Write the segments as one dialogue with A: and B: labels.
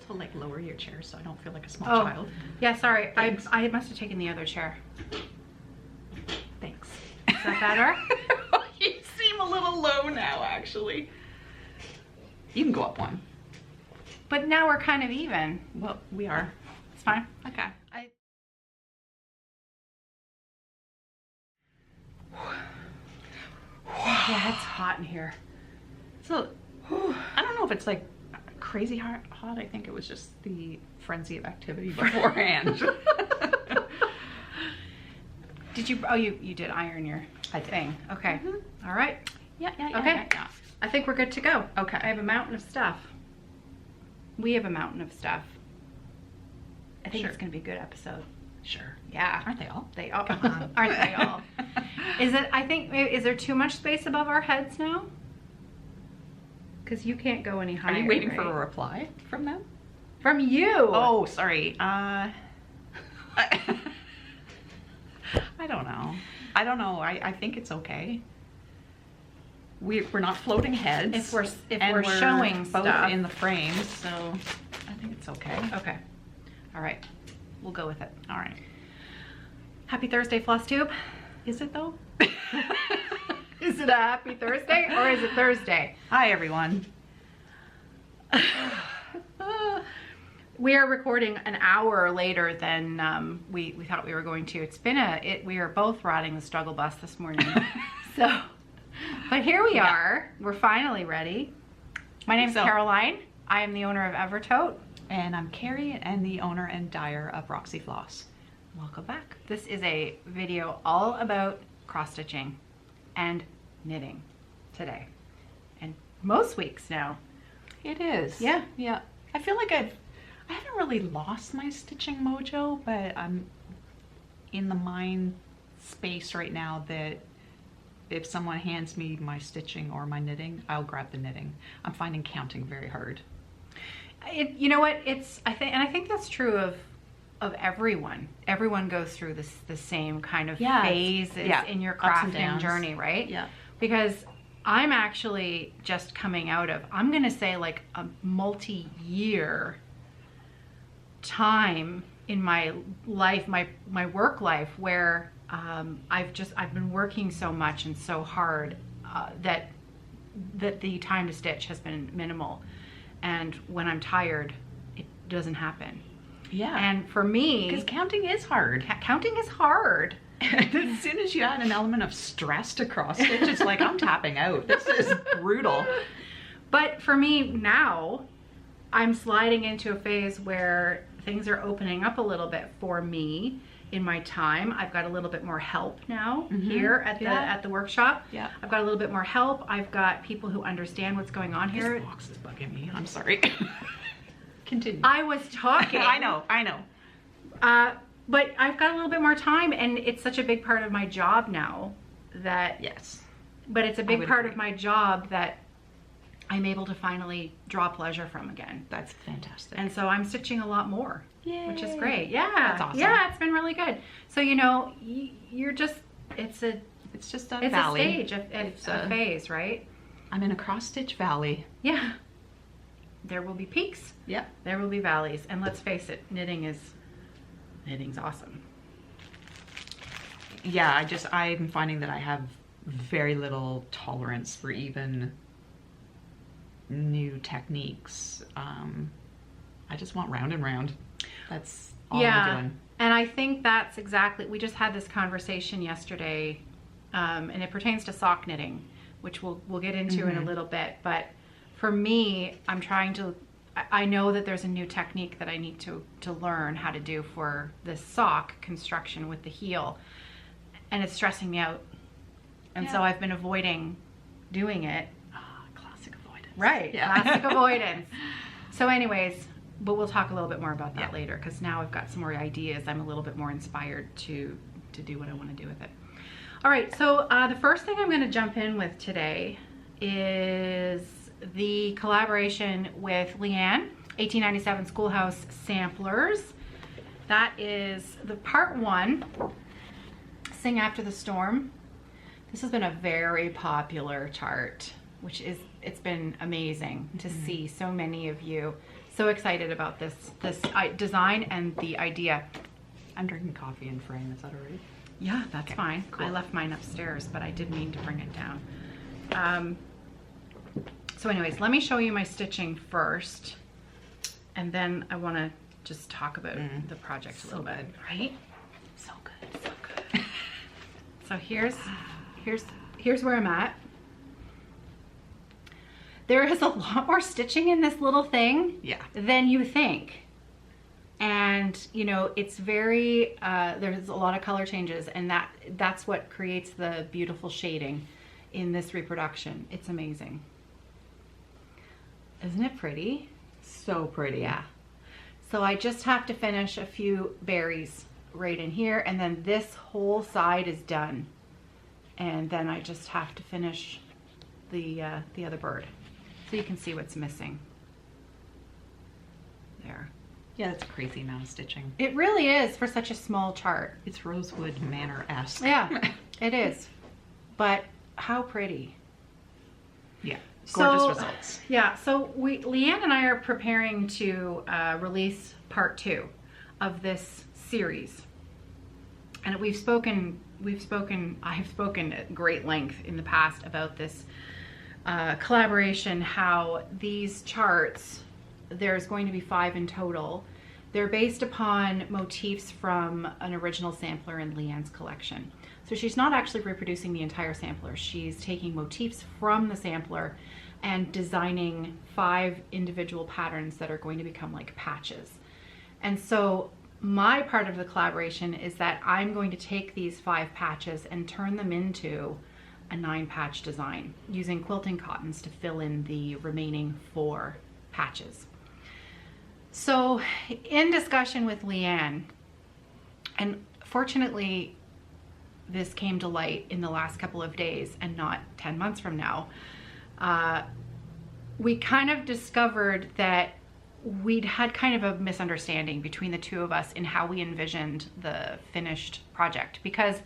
A: to like lower your chair so I don't feel like a small child?
B: Yeah, sorry.
A: Thanks.
B: I must have taken the other chair. Thanks. Is that better?
A: You seem a little low now, actually. You can go up one.
B: But now we're kind of even.
A: Well, we are.
B: It's fine.
A: Okay.
B: Yeah, it's hot in here.
A: So, I don't know if it's like crazy hot. I think it was just the frenzy of activity beforehand.
B: Did you, oh, you did iron your thing. Okay.
A: Mm-hmm.
B: All right.
A: Yeah.
B: Okay.
A: Yeah.
B: I think we're good to go.
A: Okay.
B: I have a mountain of stuff. We have a mountain of stuff. I think it's going to be a good episode.
A: Sure.
B: Yeah.
A: Aren't they all?
B: They all.
A: Come on.
B: Aren't they all? Is there too much space above our heads now? Because you can't go any higher.
A: Are you waiting
B: right?
A: for a reply from them?
B: From you?
A: Oh, sorry. I don't know. I think it's okay. We're not floating heads.
B: If we're showing
A: both
B: stuff
A: in the frames, so I think it's okay.
B: Okay. All right. We'll go with it.
A: All right.
B: Happy Thursday, Flosstube.
A: Is it though?
B: Is it a happy Thursday or is it Thursday?
A: Hi, everyone.
B: We are recording an hour later than we thought we were going to. It's been we are both riding the struggle bus this morning. So, but here we are. We're finally ready. My name's Caroline. I am the owner of Evertote.
A: And I'm Kerri, and the owner and dyer of Roxy Floss.
B: Welcome back. This is a video all about cross-stitching and knitting today. And most weeks now.
A: It is.
B: Yeah.
A: Yeah. I feel like I haven't really lost my stitching mojo, but I'm in the mind space right now that if someone hands me my stitching or my knitting, I'll grab the knitting. I'm finding counting very hard.
B: You know what? I think that's true of everyone. Everyone goes through the same kind of phases in your crafting journey, right?
A: Yeah.
B: Because I'm actually just coming out of, I'm gonna say like a multi-year time in my life, my work life, where I've been working so much and so hard that the time to stitch has been minimal. And when I'm tired, it doesn't happen.
A: Yeah.
B: And for me,
A: because counting is hard.
B: Counting is hard.
A: As soon as you add an element of stress to cross stitch, it's like I'm tapping out. This is brutal.
B: But for me now, I'm sliding into a phase where things are opening up a little bit for me in my time. I've got a little bit more help now here at the workshop.
A: Yeah.
B: I've got a little bit more help. I've got people who understand what's going on here.
A: This box is bugging me. I'm sorry. Continue.
B: I was talking.
A: I know.
B: But I've got a little bit more time, and it's such a big part of my job now that but it's a big part of my job that I'm able to finally draw pleasure from again.
A: That's fantastic.
B: And so I'm stitching a lot more.
A: Yay.
B: Which is great. Yeah.
A: That's awesome.
B: Yeah, it's been really good. So, you know, you're just, it's
A: just a
B: valley.
A: valley.
B: It's a stage, it's a phase, right?
A: I'm in a cross-stitch valley.
B: Yeah. There will be peaks.
A: Yeah.
B: There will be valleys. And let's face it, knitting's awesome.
A: Yeah, I'm finding that I have very little tolerance for even new techniques. I just want round and round. That's all I'm doing.
B: And I think that's exactly, we just had this conversation yesterday, and it pertains to sock knitting, which we'll get into in a little bit. But for me, I'm trying to, I know that there's a new technique that I need to learn how to do for this sock construction with the heel, and it's stressing me out. And so I've been avoiding doing it.
A: Classic avoidance.
B: Right, classic avoidance. So anyways, but we'll talk a little bit more about that later, because now I've got some more ideas. I'm a little bit more inspired to do what I want to do with it. All right, so the first thing I'm going to jump in with today is the collaboration with Leanne, 1897 Schoolhouse Samplers. That is the part 1, Sing After the Storm. This has been a very popular chart, which is, it's been amazing to see so many of you So excited about this design and the idea.
A: I'm drinking coffee in frame. Is that all right?
B: Yeah, that's
A: Okay,
B: fine.
A: cool.
B: I left mine upstairs, but I did mean to bring it down. So anyways, let me show you my stitching first, and then I want to just talk about the project a little bit, right?
A: So good.
B: So good. So here's where I'm at. There is a lot more stitching in this little thing than you think. And you know, it's very, there's a lot of color changes, and that's what creates the beautiful shading in this reproduction. It's amazing. Isn't it pretty?
A: So pretty.
B: Yeah. So I just have to finish a few berries right in here, and then this whole side is done. And then I just have to finish the other bird. So you can see what's missing. There.
A: Yeah, that's a crazy amount of stitching.
B: It really is for such a small chart.
A: It's Rosewood Manor-esque.
B: Yeah, it is. But how pretty.
A: Yeah, gorgeous
B: So,
A: results.
B: Yeah, so Leanne and I are preparing to release part 2 of this series. And I have spoken at great length in the past about this collaboration, how these charts, there's going to be 5 in total. They're based upon motifs from an original sampler in Leanne's collection. So she's not actually reproducing the entire sampler. She's taking motifs from the sampler and designing 5 individual patterns that are going to become like patches. And so my part of the collaboration is that I'm going to take these 5 patches and turn them into a 9-patch design using quilting cottons to fill in the remaining 4 patches. So in discussion with Leanne, and fortunately this came to light in the last couple of days and not 10 months from now, we kind of discovered that we'd had kind of a misunderstanding between the two of us in how we envisioned the finished project, because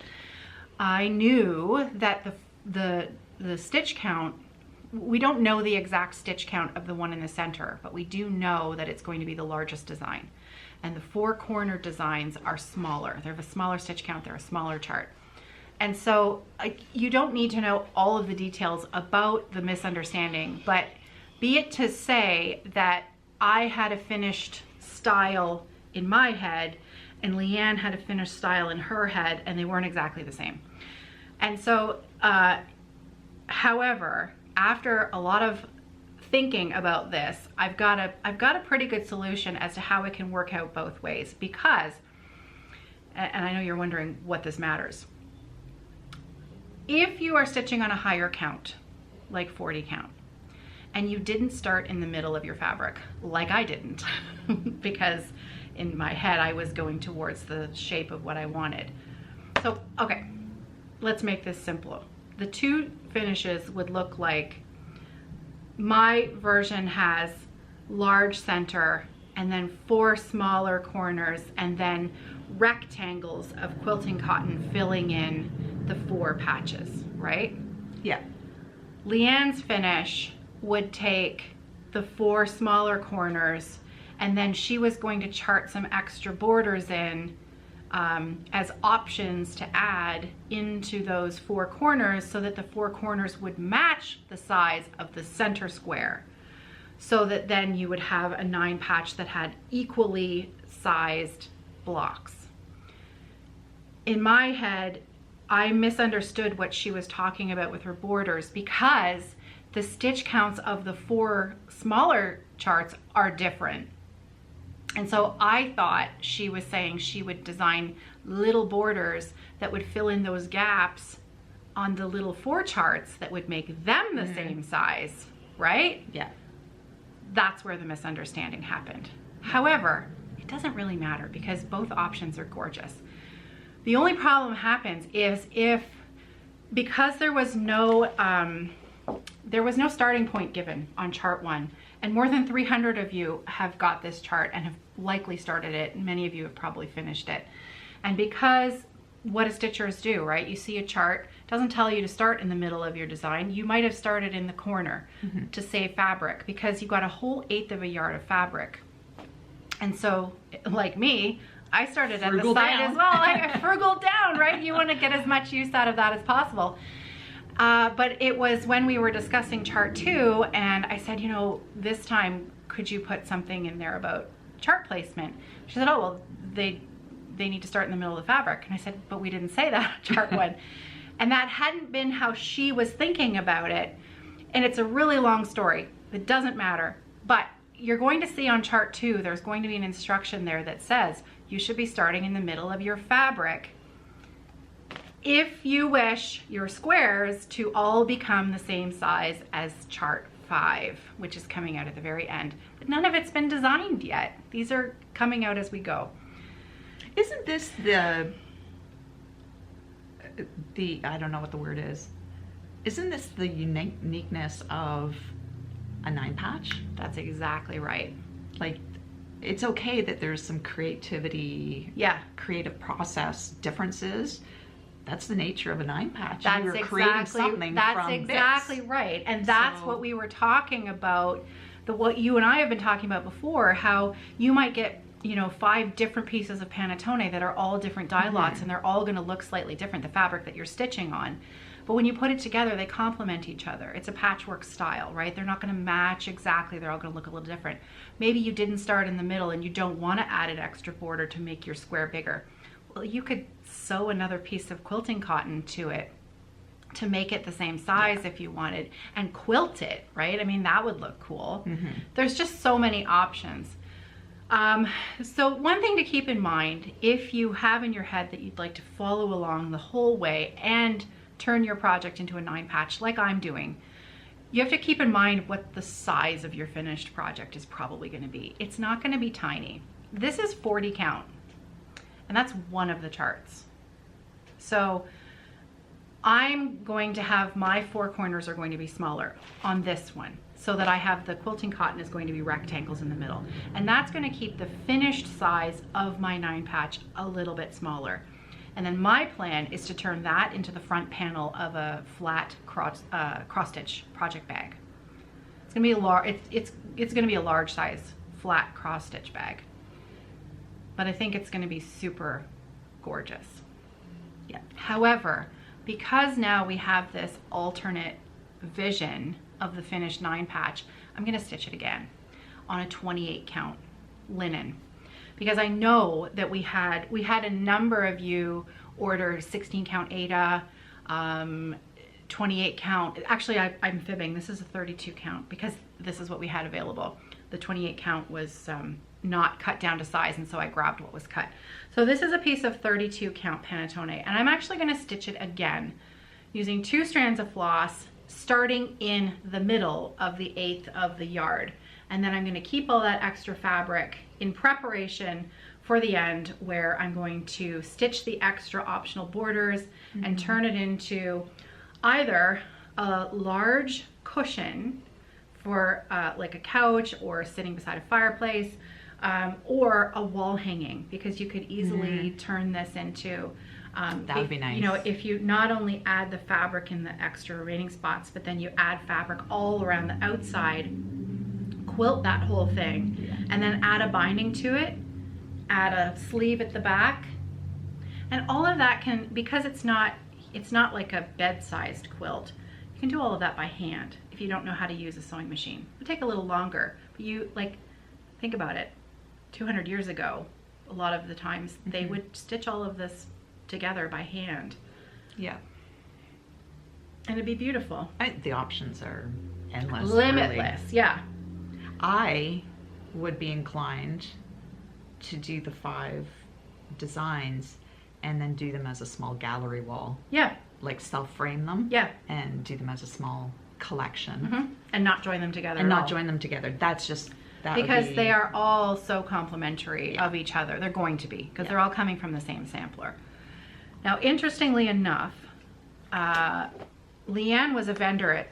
B: I knew that the stitch count, we don't know the exact stitch count of the one in the center, but we do know that it's going to be the largest design. And the 4 corner designs are smaller. They have a smaller stitch count, they're a smaller chart. And so you don't need to know all of the details about the misunderstanding, but be it to say that I had a finished style in my head and Leanne had a finished style in her head, and they weren't exactly the same. And so, however, after a lot of thinking about this, I've got a pretty good solution as to how it can work out both ways, because, and I know you're wondering what this matters. If you are stitching on a higher count, like 40 count, and you didn't start in the middle of your fabric, like I didn't, because in my head I was going towards the shape of what I wanted. So, okay, let's make this simple. The 2 finishes would look like, my version has large center and then 4 smaller corners and then rectangles of quilting cotton filling in the 4 patches, right?
A: Yeah.
B: Leanne's finish would take the 4 smaller corners, and then she was going to chart some extra borders in as options to add into those 4 corners, so that the 4 corners would match the size of the center square, so that then you would have a 9-patch that had equally sized blocks. In my head, I misunderstood what she was talking about with her borders, because the stitch counts of the 4 smaller charts are different. And so I thought she was saying she would design little borders that would fill in those gaps on the little 4 charts that would make them the same size, right?
A: Yeah.
B: That's where the misunderstanding happened. However, it doesn't really matter because both options are gorgeous. The only problem happens is because there was no starting point given on chart 1, and more than 300 of you have got this chart and have likely started it, and many of you have probably finished it. And because what do stitchers do, right? You see a chart doesn't tell you to start in the middle of your design. You might have started in the corner to save fabric because you've got a whole 1/8 of a yard of fabric. And so, like me, I started at the side as well. I frugaled down, right? You want to get as much use out of that as possible. But it was when we were discussing chart 2, and I said, you know, this time, could you put something in there about chart placement? She said, oh, well, they need to start in the middle of the fabric. And I said, but we didn't say that on chart 1. And that hadn't been how she was thinking about it. And it's a really long story. It doesn't matter. But you're going to see on chart 2, there's going to be an instruction there that says you should be starting in the middle of your fabric if you wish your squares to all become the same size as chart 5, which is coming out at the very end. But none of it's been designed yet. These are coming out as we go.
A: Isn't this the I don't know what the word is. Isn't this the uniqueness of a 9 patch?
B: That's exactly right.
A: Like, it's okay that there's some creativity, creative process differences. That's the nature of a 9 patch.
B: That's
A: You're creating something from
B: exactly
A: bits.
B: Right. And that's what we were talking about, what you and I have been talking about before, how you might get, you know, 5 different pieces of Panettone that are all different dye lots, and they're all going to look slightly different, the fabric that you're stitching on. But when you put it together, they complement each other. It's a patchwork style, right? They're not going to match exactly. They're all going to look a little different. Maybe you didn't start in the middle and you don't want to add an extra border to make your square bigger. Well, you could sew another piece of quilting cotton to it to make it the same size if you wanted, and quilt it, right? I mean, that would look cool. There's just so many options. So one thing to keep in mind, if you have in your head that you'd like to follow along the whole way and turn your project into a 9 patch like I'm doing, you have to keep in mind what the size of your finished project is probably going to be. It's not going to be tiny. This is 40 count, and that's one of the charts. So I'm going to have my 4 corners are going to be smaller on this one, so that I have the quilting cotton is going to be rectangles in the middle. And that's going to keep the finished size of my 9 patch a little bit smaller. And then my plan is to turn that into the front panel of a flat cross stitch project bag. It's going to be a large, it's going to be a large size flat cross stitch bag. But I think it's going to be super gorgeous. Yeah. However, because now we have this alternate vision of the finished 9 patch, I'm going to stitch it again on a 28 count linen, because I know that we had a number of you order 16 count Aida, 28 count. Actually, I'm fibbing. This is a 32 count because this is what we had available. The 28 count was not cut down to size, and so I grabbed what was cut. So this is a piece of 32 count Panettone, and I'm actually going to stitch it again using 2 strands of floss, starting in the middle of the 1/8 of the yard. And then I'm going to keep all that extra fabric in preparation for the end, where I'm going to stitch the extra optional borders and turn it into either a large cushion for like a couch or sitting beside a fireplace, or a wall hanging, because you could easily turn this into
A: that would be nice.
B: You know, if you not only add the fabric in the extra remaining spots, but then you add fabric all around the outside, quilt that whole thing, and then add a binding to it, add a sleeve at the back, and all of that can, because it's not like a bed-sized quilt, you can do all of that by hand if you don't know how to use a sewing machine. It would take a little longer, but you, like, think about it. 200 years ago, a lot of the times they would stitch all of this together by hand.
A: Yeah.
B: And it'd be beautiful.
A: The options are endless.
B: Limitless,
A: really.
B: yeah.
A: I would be inclined to do the 5 designs and then do them as a small gallery wall.
B: Yeah.
A: Like self-frame them.
B: Yeah.
A: And do them as a small collection.
B: And not join them together
A: And
B: at
A: not
B: all.
A: join them together. That's just, that
B: because
A: would be,
B: they are all so complementary of each other. They're going to be, because they're all coming from the same sampler. Now, interestingly enough, Leanne was a vendor at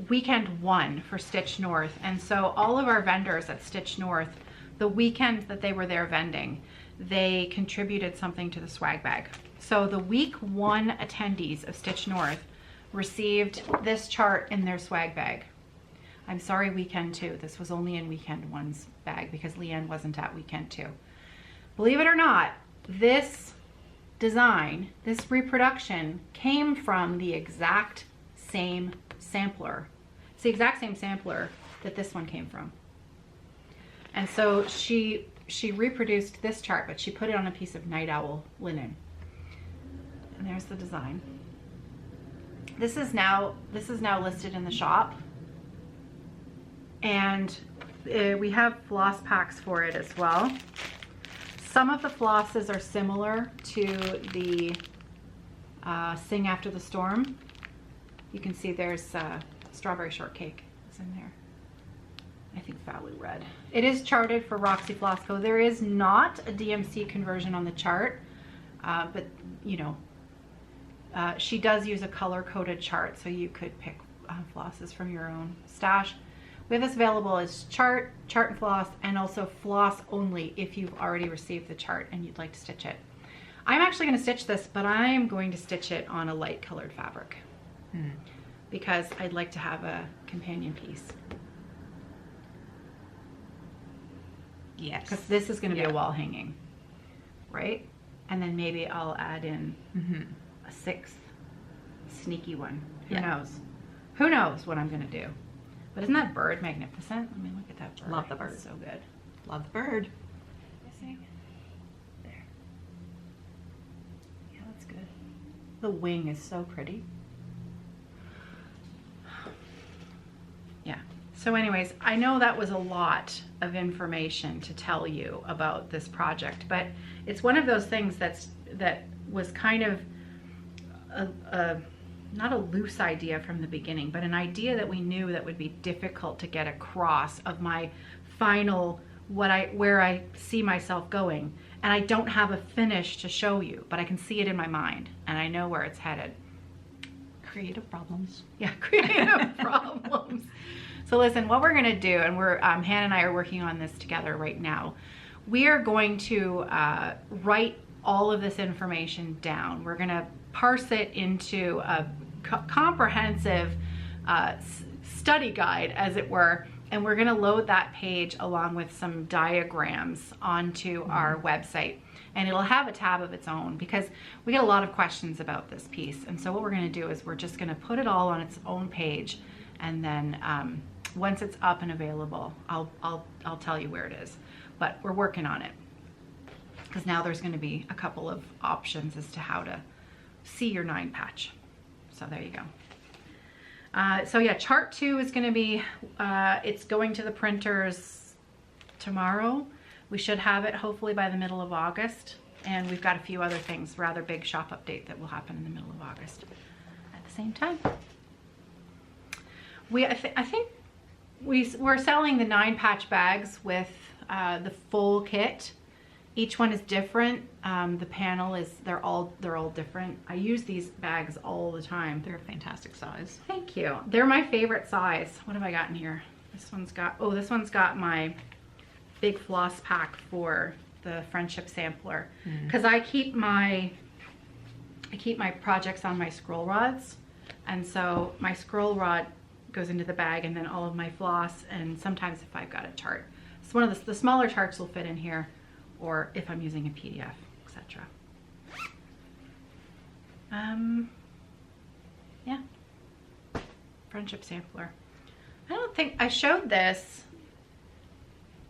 B: weekend 1 for StitchNorth, and so all of our vendors at StitchNorth, the weekend that they were there vending, they contributed something to the swag bag. So the week 1 attendees of StitchNorth received this chart in their swag bag. I'm sorry, weekend 2. This was only in weekend 1's bag because Leanne wasn't at weekend 2. Believe it or not, this design, this reproduction came from the exact same sampler. It's the exact same sampler that this one came from. And so she reproduced this chart, but she put it on a piece of night owl linen. And there's the design. This is now listed in the shop. And we have floss packs for it as well. Some of the flosses are similar to the Sing After the Storm. You can see there's strawberry shortcake is in there. I think Valley Red. It is charted for Roxy Floss Co. There is not a DMC conversion on the chart, but you know, she does use a color-coded chart, so you could pick flosses from your own stash. We have this available as chart and floss, and also floss only if you've already received the chart and you'd like to stitch it. I'm actually going to stitch this, but I'm going to stitch it on a light colored fabric because I'd like to have a companion piece.
A: Yes.
B: Because this is going to be a wall hanging, right? And then maybe I'll add in a 6th sneaky one. Who knows? Who knows what I'm going to do? But isn't that bird magnificent? I mean, look at that bird.
A: Love the bird.
B: It's so good.
A: Love the bird.
B: Missing. There. Yeah, that's good. The wing is so pretty. Yeah. So anyways, I know that was a lot of information to tell you about this project, but it's one of those things that was kind of not a loose idea from the beginning, but an idea that we knew that would be difficult to get across of my final, where I see myself going. And I don't have a finish to show you, but I can see it in my mind and I know where it's headed.
A: Creative problems.
B: Yeah, creative problems. So listen, what we're gonna do, and Hannah and I are working on this together right now. We are going to write all of this information down. We're gonna parse it into a comprehensive study guide, as it were, and we're gonna load that page along with some diagrams onto our website. And it'll have a tab of its own because we get a lot of questions about this piece. And so what we're gonna do is we're just gonna put it all on its own page, and then once it's up and available, I'll tell you where it is. But we're working on it because now there's going to be a couple of options as to how to see your 9 patch. So there you go. So yeah, chart 2 is going to be, it's going to the printers tomorrow. We should have it hopefully by the middle of August. And we've got a few other things, rather big shop update that will happen in the middle of August at the same time. I think we're selling the 9 patch bags with the full kit. Each one is different. The panel is, they're all different. I use these bags all the time.
A: They're a fantastic size.
B: Thank you. They're my favorite size. What have I got in here? This one's got my big floss pack for the Friendship Sampler. Because I keep my projects on my scroll rods. And so my scroll rod goes into the bag, and then all of my floss, and sometimes if I've got a chart. So one of the smaller charts will fit in here, or if I'm using a PDF, etc. Yeah, Friendship Sampler. I don't think I showed this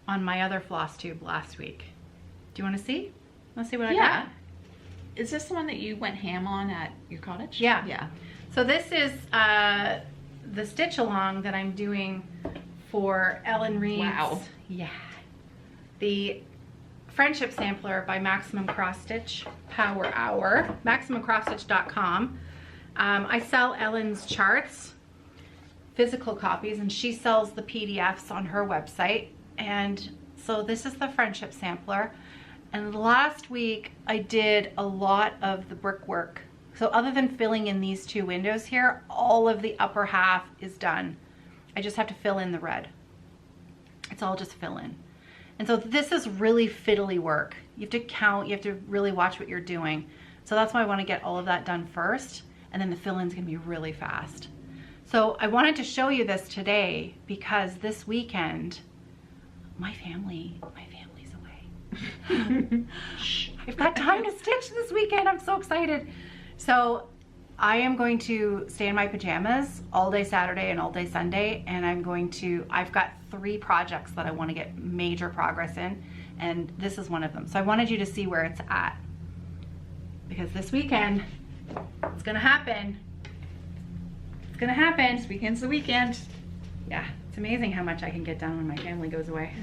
B: on my other Flosstube last week. Do you want to see? Want to see what I got?
A: Is this the one that you went ham on at your cottage?
B: Yeah.
A: Yeah.
B: So this is the stitch along that I'm doing for Ellen Reed's.
A: Wow.
B: Yeah. The Friendship Sampler by Maximum Cross Stitch Power Hour, MaximumCrossStitch.com. I sell Ellen's charts, physical copies, and she sells the PDFs on her website. And so this is the Friendship Sampler. And last week I did a lot of the brickwork. So other than filling in these 2 windows here, all of the upper half is done. I just have to fill in the red. It's all just fill in. And so this is really fiddly work. You have to count, you have to really watch what you're doing. So that's why I want to get all of that done first, and then the fill-in's gonna be really fast. So I wanted to show you this today because this weekend, my family's away. I've got time to stitch this weekend. I'm so excited. So I am going to stay in my pajamas all day Saturday and all day Sunday, and I've got 3 projects that I want to get major progress in, and this is one of them. So I wanted you to see where it's at, because this weekend it's gonna happen. It's gonna happen.
A: This weekend's the weekend.
B: Yeah, it's amazing how much I can get done when my family goes away.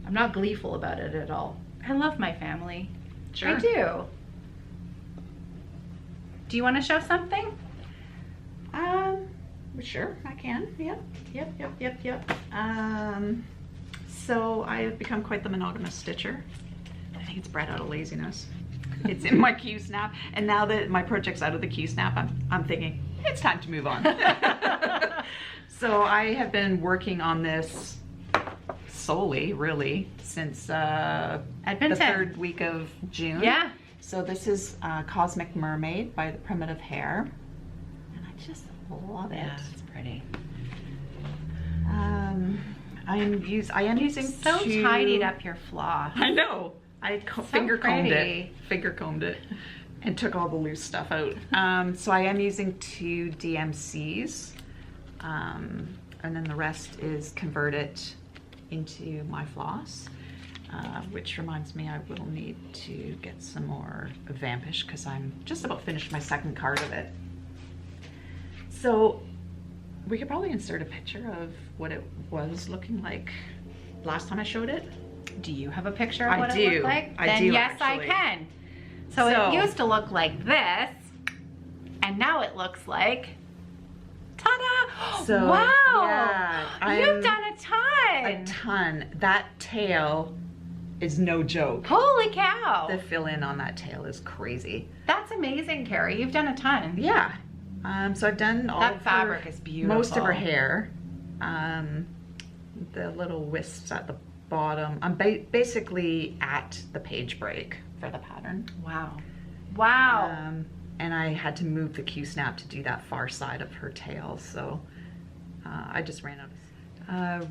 B: I'm not gleeful about it at all. I love my family.
A: Sure.
B: I do. Do you want to show something?
A: Sure, I can. Yep. So I have become quite the monogamous stitcher. I think it's bred out of laziness. It's in my Q-snap, and now that my project's out of the Q-snap, I'm thinking it's time to move on. So I have been working on this solely, really, since the 3rd week of June.
B: Yeah.
A: So this is Cosmic Mermaid by the Primitive Hare, and I just love it.
B: Yeah, it's pretty.
A: I am using
B: So tidied up your floss.
A: I know. I
B: So
A: finger combed
B: pretty.
A: it, and took all the loose stuff out. So I am using 2 DMCs, and then the rest is converted into my floss, which reminds me I will need to get some more Vampish because I'm just about finished my 2nd card of it. So we could probably insert a picture of what it was looking like last time I showed it.
B: Do you have a picture of
A: I
B: what it
A: do.
B: looked like?
A: I
B: Then
A: do,
B: yes,
A: actually.
B: I can. So it used to look like this, and now it looks like, ta-da!
A: So,
B: wow!
A: yeah,
B: You've done a ton!
A: A ton. That tail is no joke.
B: Holy cow!
A: The fill-in on that tail is crazy.
B: That's amazing, Kerri. You've done a ton.
A: Yeah. So I've done all
B: That
A: of
B: fabric
A: her,
B: is beautiful.
A: most of her hair. The little wisps at the bottom. I'm basically at the page break for the pattern.
B: Wow. Wow.
A: And I had to move the Q-snap to do that far side of her tail, so I just ran out of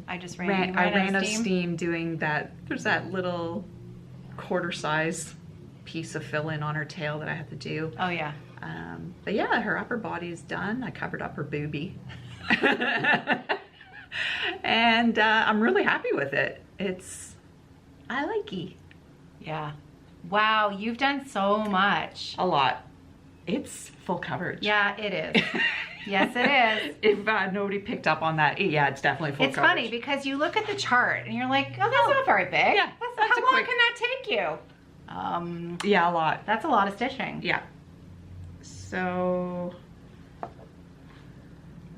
A: I ran out of steam doing that. There's that little quarter size piece of fill-in on her tail that I have to do.
B: Oh yeah.
A: But yeah, her upper body is done. I covered up her boobie. And I'm really happy with it. I like it.
B: Yeah. Wow, you've done so much.
A: A lot. It's full coverage.
B: Yeah, it is. Yes, it is.
A: If nobody picked up on that, yeah, it's definitely full
B: It's
A: coverage.
B: funny because you look at the chart and you're like, oh, that's not very big.
A: Yeah, that's
B: how
A: a
B: long
A: quick-
B: can that take you?
A: Yeah, a lot.
B: That's a lot of stitching.
A: Yeah. So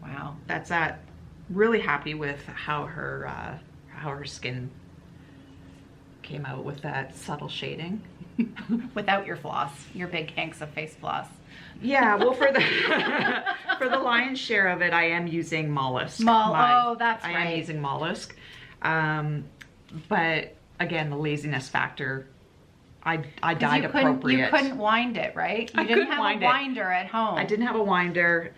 B: Wow.
A: that's that. Really happy with how her skin came out with that subtle shading.
B: Without your floss, your big hanks of face floss.
A: Yeah, well, for the lion's share of it, I am using mollusk.
B: Oh, that's
A: I
B: right.
A: am using mollusk. But again, the laziness factor, I dyed appropriate.
B: You couldn't wind it, right? You didn't have a winder at home.
A: I didn't have a winder.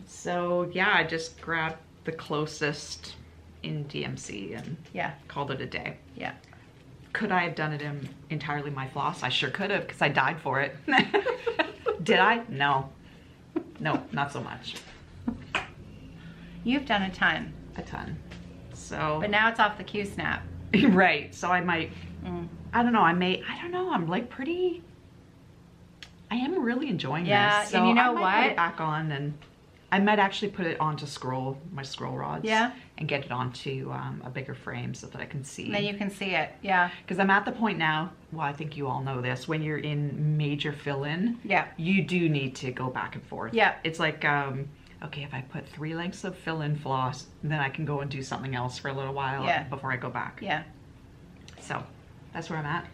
A: So yeah, I just grabbed the closest in DMC and called it a day.
B: Yeah.
A: Could I have done it in entirely my floss? I sure could have, because I dyed for it. Did I? No. No, not so much.
B: You've done a ton.
A: A ton. So.
B: But now it's off the Q-snap.
A: Right. So I might, I don't know, I'm like pretty, I am really enjoying this. So
B: and you know
A: I might
B: what?
A: put it back on, and I might actually put it onto my scroll rods.
B: Yeah.
A: And get it onto a bigger frame so that I can see.
B: Then you can see it, yeah.
A: Because I'm at the point now, well, I think you all know this, when you're in major fill-in, you do need to go back and forth.
B: Yeah.
A: It's like, okay, if I put 3 lengths of fill-in floss, then I can go and do something else for a little while before I go back.
B: Yeah.
A: So that's where I'm at.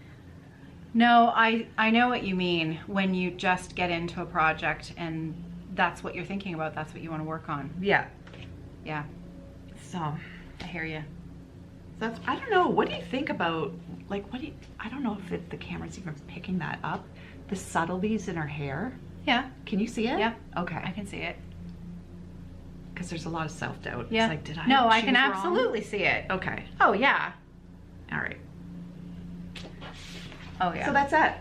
B: No, I know what you mean when you just get into a project and that's what you're thinking about, that's what you want to work on.
A: Yeah.
B: Yeah.
A: So
B: I hear you.
A: That's, I don't know, what do you think about, like, I don't know if the camera's even picking that up. The subtleties in her hair.
B: Yeah.
A: Can you see it?
B: Yeah.
A: Okay.
B: I can see it.
A: Because there's a lot of self-doubt.
B: Yeah.
A: It's like, did I
B: No, I
A: choose
B: can
A: wrong?
B: absolutely see it.
A: Okay.
B: Oh, yeah.
A: All right.
B: Oh, yeah.
A: So that's it.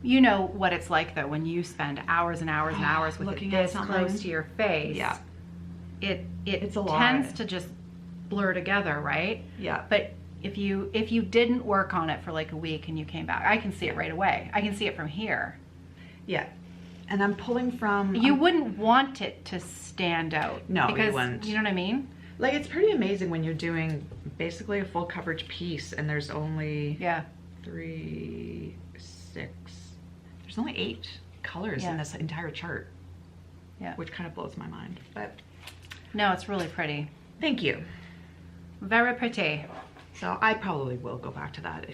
B: You know what it's like, though, when you spend hours and hours and hours with
A: Looking
B: it
A: at
B: this
A: something.
B: close to your face.
A: Yeah.
B: It's
A: a lot.
B: tends to just blur together, right?
A: Yeah.
B: But if you didn't work on it for like a week and you came back, I can see it right away. I can see it from here.
A: Yeah. And I'm pulling from...
B: You wouldn't want it to stand out.
A: No, you
B: because,
A: wouldn't.
B: You know what I mean?
A: Like, it's pretty amazing when you're doing basically a full coverage piece and there's only...
B: Yeah.
A: 3, 6... There's only 8 colors in this entire chart.
B: Yeah.
A: Which kind of blows my mind. But
B: No, it's really pretty.
A: thank you.
B: Very pretty.
A: So I probably will go back to that.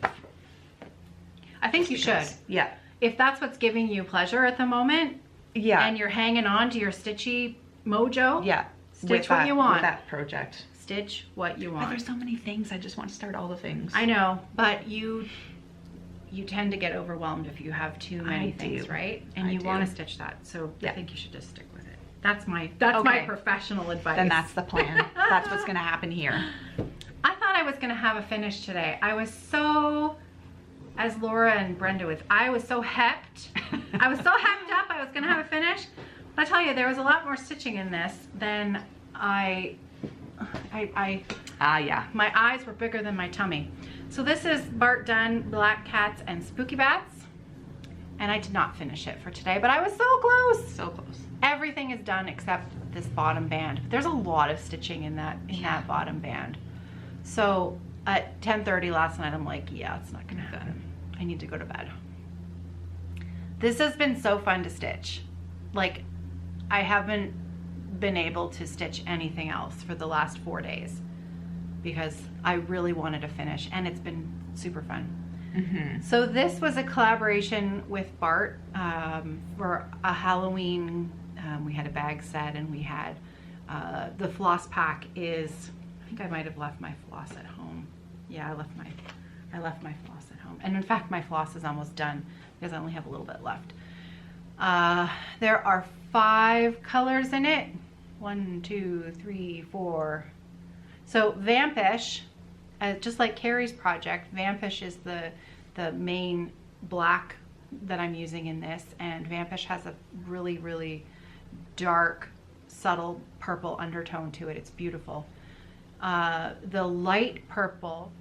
B: I think you should.
A: Yeah.
B: If that's what's giving you pleasure at the moment,
A: Yeah.
B: and you're hanging on to your stitchy mojo,
A: Yeah.
B: stitch what you want.
A: With that project.
B: Stitch what you
A: But
B: want.
A: there's so many things. I just want to start all the things.
B: I know, but you tend to get overwhelmed if you have too many
A: I
B: things,
A: do.
B: right? And
A: I
B: you
A: do.
B: want to stitch that. So I
A: Yeah.
B: think you should just stick with it. That's my professional advice.
A: Then that's the plan. That's what's going to happen here.
B: I thought I was going to have a finish today. I was so, as Laura and Brenda was, I was so hepped. I was so hepped up I was going to have a finish. But I tell you, there was a lot more stitching in this than yeah. My eyes were bigger than my tummy. So this is Bart Done Black Cats and Spooky Bats. And I did not finish it for today, but I was so close.
A: So close.
B: Everything is done except this bottom band. There's a lot of stitching in that bottom band. So at 10:30 last night, I'm like, yeah, it's not gonna happen. I need to go to bed. This has been so fun to stitch. Like, I haven't been able to stitch anything else for the last 4 days because I really wanted to finish, and it's been super fun.
A: Mm-hmm.
B: So this was a collaboration with Bart for a Halloween. We had a bag set, and we had the floss pack is, I think I might have left my floss at home. Yeah, I left my floss at home. And in fact, my floss is almost done because I only have a little bit left. There are 5 colors in it. 1, 2, 3, 4. So Vampish, just like Kerri's project, Vampish is the main black that I'm using in this, and Vampish has a really, really dark, subtle purple undertone to it. It's beautiful. The light purple,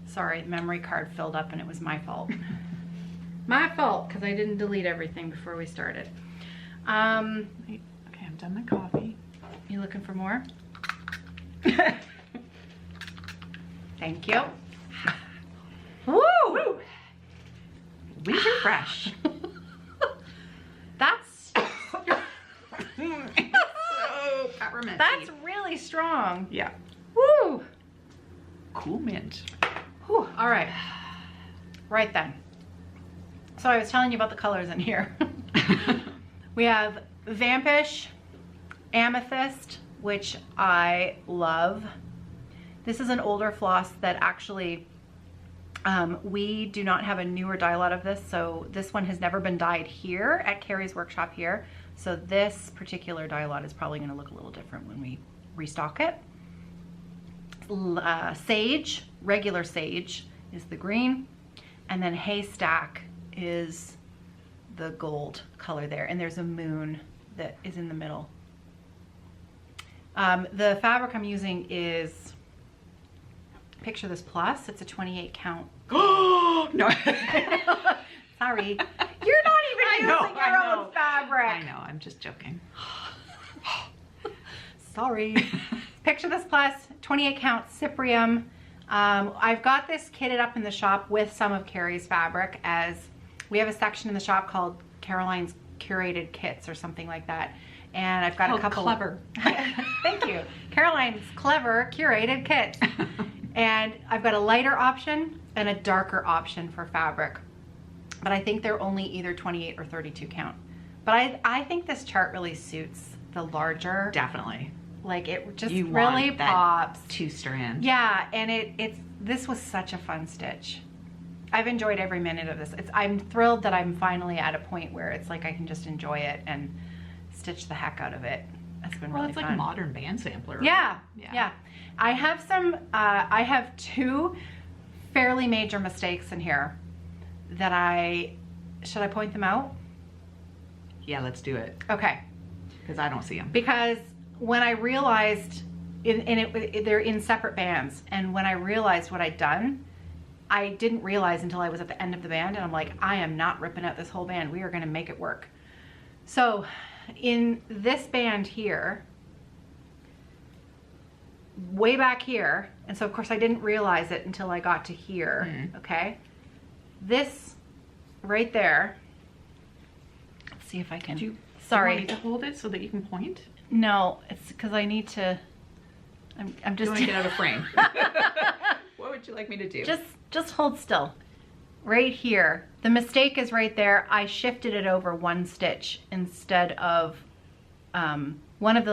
B: sorry, the memory card filled up and it was my fault. My fault, because I didn't delete everything before we started.
A: Okay, I'm done my coffee.
B: You looking for more? Thank you. Woo!
A: Winter fresh.
B: That's
A: So peppermint.
B: that's really strong.
A: Yeah.
B: Woo!
A: Cool mint.
B: Whew. All right. Right then. So I was telling you about the colors in here. We have Vampish, Amethyst, which I love. This is an older floss that actually we do not have a newer dye lot of this, so this one has never been dyed here at Kerri's workshop here. So this particular dye lot is probably going to look a little different when we restock it. Sage, regular sage, is the green, and then Haystack is the gold color there, and there's a moon that is in the middle. The fabric I'm using is Picture This Plus. It's a 28 count.
A: Oh no!
B: Sorry, you're not even using your own fabric.
A: I know. I'm just joking.
B: Sorry. Picture This Plus, 28 count Cyprium. I've got this kitted up in the shop with some of Kerri's fabric, as we have a section in the shop called Caroline's Curated Kits or something like that. And I've got a couple.
A: Clever.
B: Thank you. Caroline's Clever Curated Kits. And I've got a lighter option and a darker option for fabric. But I think they're only either 28 or 32 count. But I think this chart really suits the larger.
A: Definitely.
B: Like it just
A: You
B: really
A: want that
B: pops.
A: 2-strand.
B: Yeah, and this was such a fun stitch. I've enjoyed every minute of this. I'm thrilled that I'm finally at a point where it's like I can just enjoy it and stitch the heck out of it. It's been really
A: it's
B: fun.
A: like a modern band sampler.
B: Yeah,
A: Yeah.
B: yeah. I have 2 fairly major mistakes in here that should I point them out?
A: Yeah, let's do it.
B: Okay.
A: Because I don't see them.
B: Because when I realized, they're in separate bands, and when I realized what I'd done, I didn't realize until I was at the end of the band, and I'm like, I am not ripping out this whole band. We are gonna make it work. So in this band here, way back here, and so of course I didn't realize it until I got to here, okay? This right there, let's see if I can,
A: Do you
B: sorry.
A: want me to hold it so that you can point?
B: No, it's because I need to, I'm just.
A: Do you want to get out of frame? What would you like me to do?
B: Just hold still. Right here, the mistake is right there. I shifted it over 1 stitch instead of one of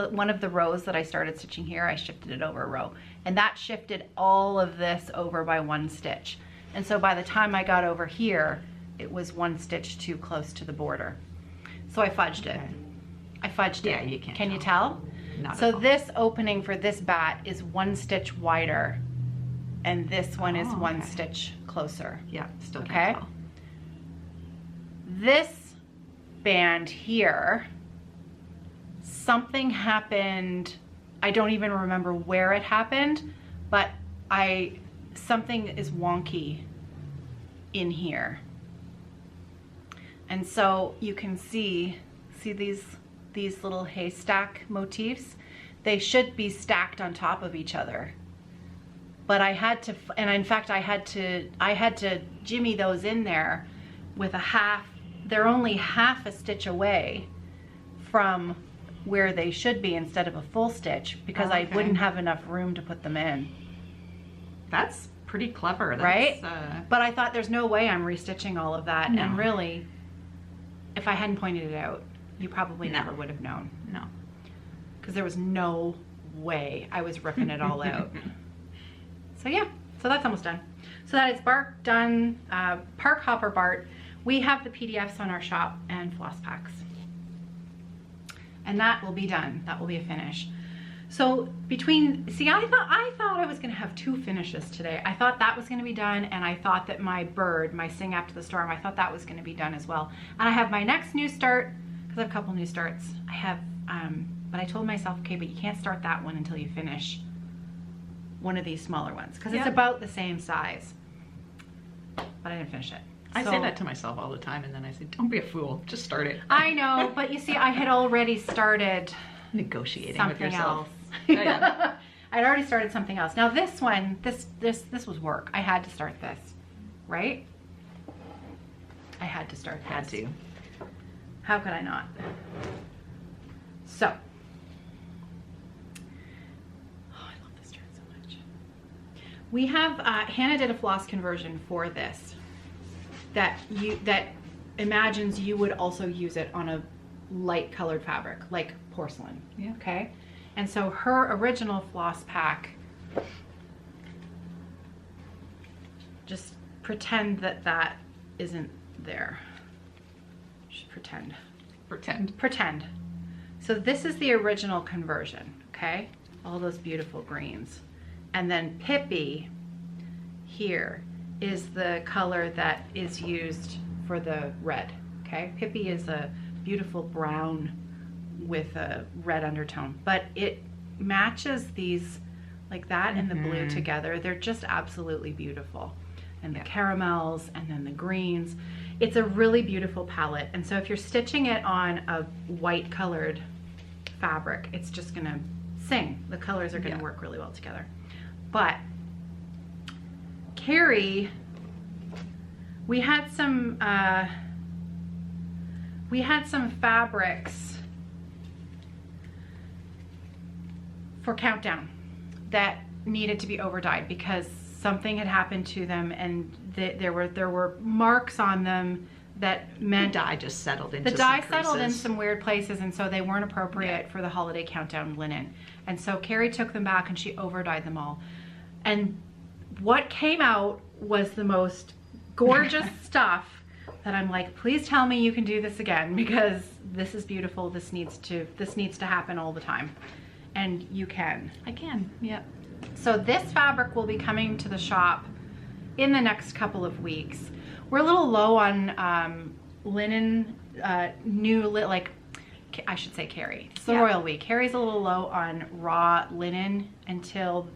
B: the rows that I started stitching here. I shifted it over a row, and that shifted all of this over by 1 stitch. And so by the time I got over here, it was 1 stitch too close to the border. So I fudged it. I fudged it.
A: Yeah, you can't
B: Can you
A: tell.
B: tell?
A: Not
B: So
A: at all.
B: this opening for this bat is 1 stitch wider, and this one is 1
A: okay.
B: stitch closer.
A: Yeah, still
B: Okay.
A: can't tell.
B: This band here, something happened. I don't even remember where it happened, but something is wonky in here. And so you can see these little haystack motifs. They should be stacked on top of each other. But I had to, and in fact I had to jimmy those in there with a half. They're only half a stitch away from where they should be instead of a full stitch, because I
A: Okay.
B: wouldn't have enough room to put them in.
A: That's pretty clever. That's,
B: Right? But I thought there's no way I'm restitching all of that.
A: No.
B: And really, if I hadn't pointed it out, you probably
A: No.
B: never would have known,
A: no.
B: because there was no way I was ripping it all out. So yeah, so that's almost done. So that is Bart done, Park Hopper Bart. We have the PDFs on our shop and floss packs. And that will be done. That will be a finish. So see, I thought I was gonna have 2 finishes today. I thought that was gonna be done, and I thought that my bird, my Sing After the Storm, I thought that was gonna be done as well. And I have my next new start, because I have a couple new starts. I have, but I told myself, okay, but you can't start that one until you finish one of these smaller ones, because it's
A: Yep.
B: about the same size. But I didn't finish it.
A: I
B: So-
A: say that to myself all the time, and then I say, don't be a fool, just start it.
B: I know, but you see, I had already started
A: Negotiating with
B: something
A: yourself.
B: else.
A: Oh, yeah.
B: I'd already started something else. Now this one, this was work. I had to start this, right? I had to start this.
A: Had to.
B: How could I not? So. Oh, I love this turn so much. We have, Hannah did a floss conversion for this that imagines you would also use it on a light colored fabric, like porcelain.
A: Yeah.
B: Okay? And so her original floss pack, just pretend that isn't there. Just pretend. Pretend. So this is the original conversion, okay? All those beautiful greens. And then Pippi here is the color that is used for the red, okay? Pippi is a beautiful brown with a red undertone, but it matches these, like that and the blue together. They're just absolutely beautiful. And the caramels and then the greens. It's a really beautiful palette. And so if you're stitching it on a white colored fabric, it's just gonna sing. The colors are gonna work really well together. But Kerri, we had some fabrics for Countdown that needed to be over dyed because something had happened to them, and there were marks on them that
A: The
B: meant
A: dye just settled into
B: the dye
A: some
B: settled in
A: creases.
B: some weird places, and so they weren't appropriate for the holiday countdown linen. And so Kerri took them back and she over dyed them all. And what came out was the most gorgeous stuff that I'm like, please tell me you can do this again, because this is beautiful. This needs to happen all the time. And you can.
A: I can, yeah.
B: So this fabric will be coming to the shop in the next couple of weeks. We're a little low on linen, I should say Kerri. It's the Royal Week. Kerri's a little low on raw linen until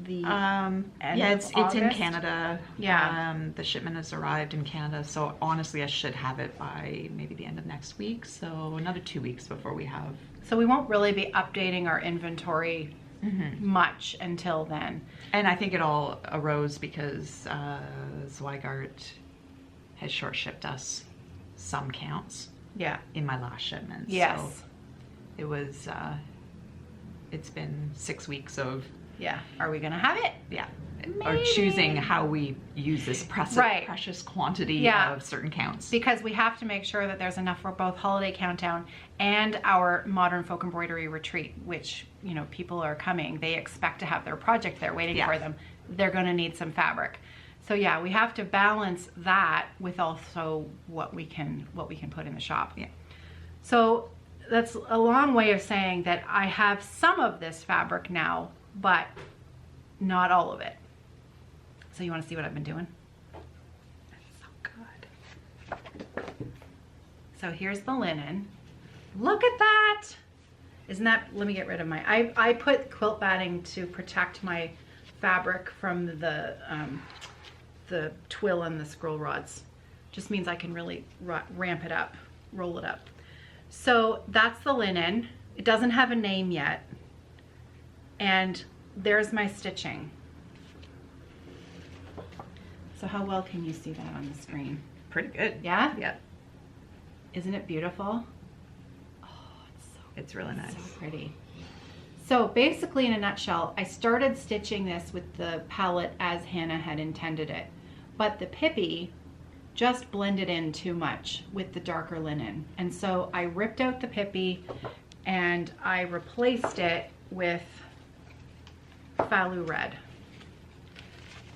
B: the end
A: it's
B: of August.
A: in Canada.
B: Yeah.
A: The shipment has arrived in Canada, so honestly I should have it by maybe the end of next week, so another 2 weeks before we have.
B: So we won't really be updating our inventory much until then.
A: And I think it all arose because Zweigart has short shipped us some counts in my last shipment.
B: Yes.
A: So it was it's been 6 weeks of
B: Are we gonna have it?
A: or choosing how we use this precious quantity of certain counts.
B: Because we have to make sure that there's enough for both Holiday Countdown and our Modern Folk Embroidery Retreat, which, you know, people are coming. They expect to have their project there waiting for them. They're gonna need some fabric. So yeah, we have to balance that with also what we can put in the shop. Yeah. So that's a long way of saying that I have some of this fabric now, but not all of it. So you want to see what I've been doing? That's so good. So here's the linen. Look at that. Isn't that, let me get rid of my, I put quilt batting to protect my fabric from the twill and the scroll rods. Just means I can really ramp it up, roll it up. So that's the linen. It doesn't have a name yet. And there's my stitching. So how well can you see that on the screen?
A: Pretty good.
B: Yeah?
A: Yeah.
B: Isn't it beautiful? Oh,
A: it's really nice.
B: So pretty. So basically, in a nutshell, I started stitching this with the palette as Hannah had intended it, but the Pippi just blended in too much with the darker linen. And so I ripped out the Pippi and I replaced it with Falu Red.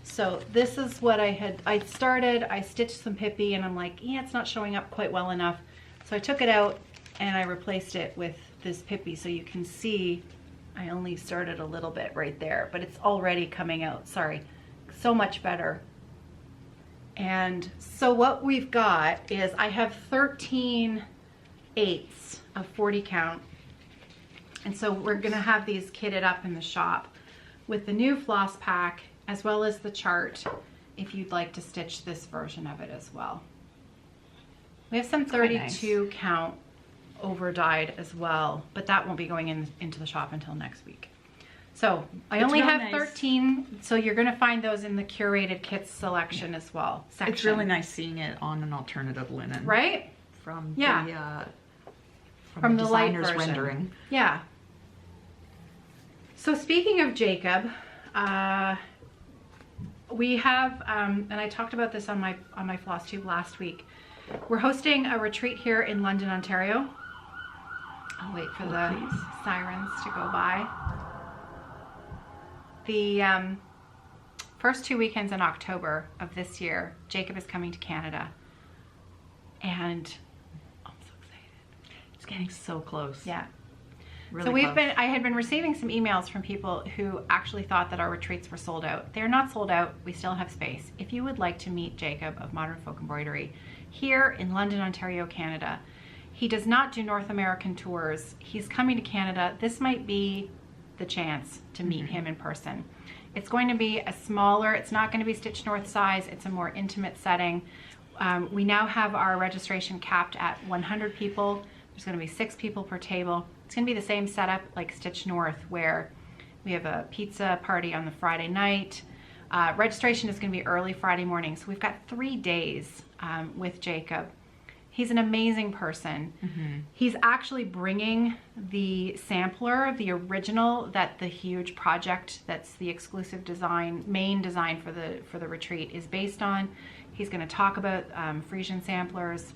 B: So this is what I stitched some Pippi and I'm like, yeah, it's not showing up quite well enough. So I took it out and I replaced it with this Pippi, so you can see I only started a little bit right there, but it's already coming out, sorry, so much better. And so what we've got is I have 13 eighths of 40 count. And so we're gonna have these kitted up in the shop with the new floss pack as well as the chart if you'd like to stitch this version of it as well. We have some 32 count over dyed as well, but that won't be going into the shop until next week. So I only have 13, so you're gonna find those in the curated kits selection as well. Section.
A: It's really nice seeing it on an alternative linen.
B: Right?
A: From
B: from
A: the
B: the light
A: designer's
B: version.
A: rendering.
B: Yeah. So speaking of Jacob, we have, and I talked about this on my Flosstube last week. We're hosting a retreat here in London, Ontario. I'll wait for the sirens to go by. The first 2 weekends in October of this year, Jacob is coming to Canada. And I'm so excited.
A: It's getting so close.
B: Yeah.
A: Really
B: So I had been receiving some emails from people who actually thought that our retreats were sold out. They're not sold out. We still have space. If you would like to meet Jacob of Modern Folk Embroidery here in London, Ontario, Canada, he does not do North American tours. He's coming to Canada. This might be the chance to meet him in person. It's going to be a smaller, it's not going to be StitchNorth size. It's a more intimate setting. We now have our registration capped at 100 people. There's going to be 6 people per table. It's going to be the same setup like StitchNorth, where we have a pizza party on the Friday night. Registration is going to be early Friday morning. So we've got 3 days with Jacob. He's an amazing person. He's actually bringing the sampler, the original, that the huge project that's the exclusive design, main design for the retreat is based on. He's going to talk about Frisian samplers.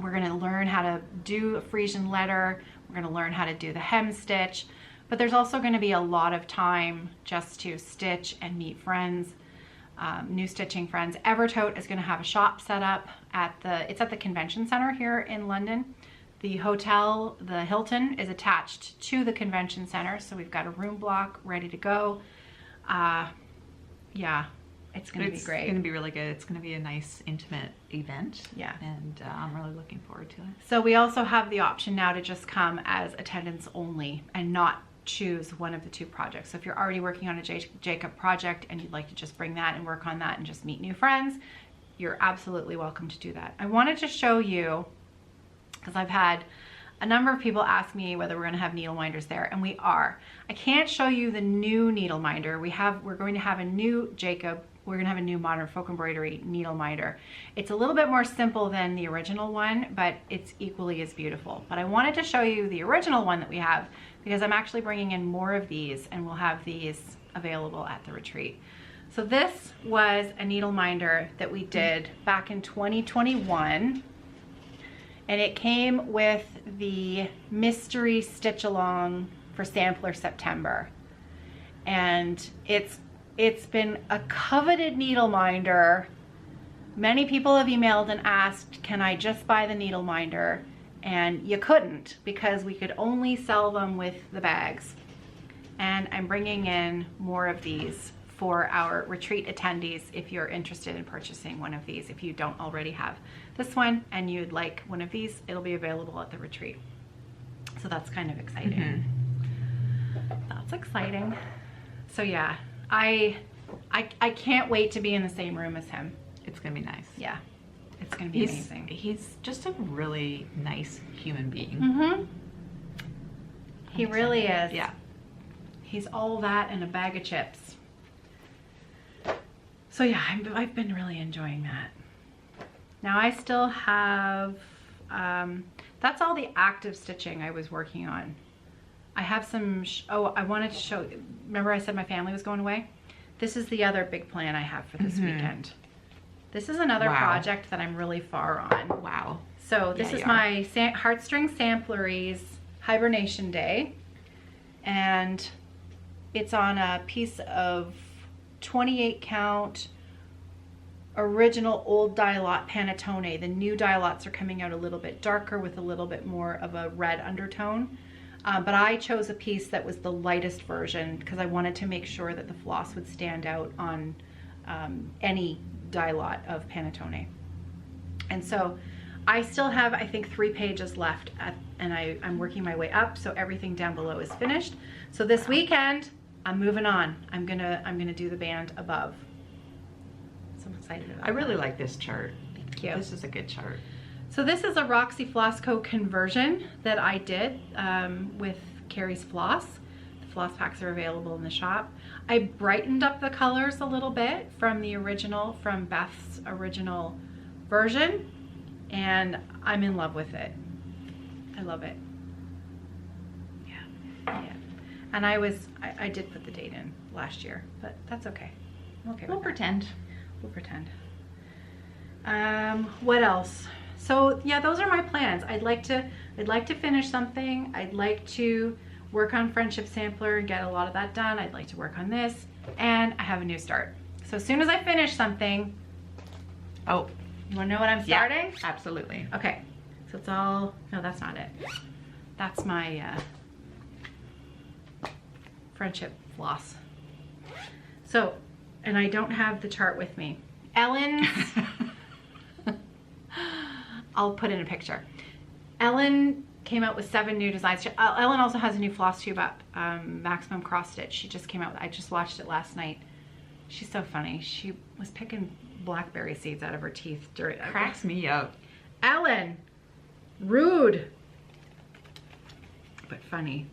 B: We're going to learn how to do a Frisian letter. We're going to learn how to do the hem stitch. But there's also going to be a lot of time just to stitch and meet friends, new stitching friends. Evertote is going to have a shop set up at the convention center here in London. The hotel, the Hilton, is attached to the convention center, so we've got a room block ready to go. Yeah, it's going to be great.
A: It's going to be really good. It's going to be a nice, intimate event.
B: Yeah.
A: And I'm really looking forward to it.
B: So we also have the option now to just come as attendance only and not choose one of the two projects. So if you're already working on a Jacob project and you'd like to just bring that and work on that and just meet new friends, you're absolutely welcome to do that. I wanted to show you, because I've had a number of people ask me whether we're going to have needle minders there, and we are. I can't show you the new needle minder. We're going to have a new Jacob. We're going to have a new modern folk embroidery needle minder. It's a little bit more simple than the original one, but it's equally as beautiful. But I wanted to show you the original one that we have because I'm actually bringing in more of these, and we'll have these available at the retreat. So this was a needle minder that we did back in 2021. And it came with the mystery stitch along for Sampler September. And it's been a coveted needle minder. Many people have emailed and asked, can I just buy the needle minder? And you couldn't, because we could only sell them with the bags. And I'm bringing in more of these for our retreat attendees if you're interested in purchasing one of these. If you don't already have this one and you'd like one of these, it'll be available at the retreat. So that's kind of exciting. That's exciting. So yeah, I can't wait to be in the same room as him.
A: It's gonna be nice.
B: Yeah, it's gonna be amazing.
A: He's just a really nice human being.
B: He really is.
A: Yeah.
B: He's all that and a bag of chips. So yeah, I've been really enjoying that. Now I still have, that's all the active stitching I was working on. I have some, I wanted to show, remember I said my family was going away? This is the other big plan I have for this weekend. This is another project that I'm really far on.
A: Wow.
B: So this is my Heartstring Sampleries Hibernation Day. And it's on a piece of 28 count original old dye lot Panettone. The new dye lots are coming out a little bit darker with a little bit more of a red undertone. But I chose a piece that was the lightest version because I wanted to make sure that the floss would stand out on any dye lot of Panettone. And so I still have, I think, 3 pages left and I'm working my way up, so everything down below is finished. So this weekend, I'm moving on. I'm gonna do the band above. So I'm excited about
A: I really like this chart.
B: Thank you.
A: This is a good chart.
B: So this is a Roxy Floss Co conversion that I did with Kerri's floss. The floss packs are available in the shop. I brightened up the colors a little bit from the original, from Beth's original version, and I'm in love with it. I love it. Yeah. And I did put the date in last year, but that's okay. I'm okay.
A: We'll pretend.
B: We'll pretend. What else? So yeah, those are my plans. I'd like to finish something. I'd like to work on Friendship Sampler and get a lot of that done. I'd like to work on this, and I have a new start. So as soon as I finish something, oh, you wanna know what I'm starting?
A: Yeah, absolutely.
B: Okay, so it's all, no, that's not it. That's my friendship floss. So, and I don't have the chart with me. Ellen's, I'll put in a picture. Ellen came out with 7 new designs. Ellen also has a new Flosstube up, Maximum Cross Stitch. She just came out, I just watched it last night. She's so funny. She was picking blackberry seeds out of her teeth during.
A: Cracks me up.
B: Ellen, rude, but funny.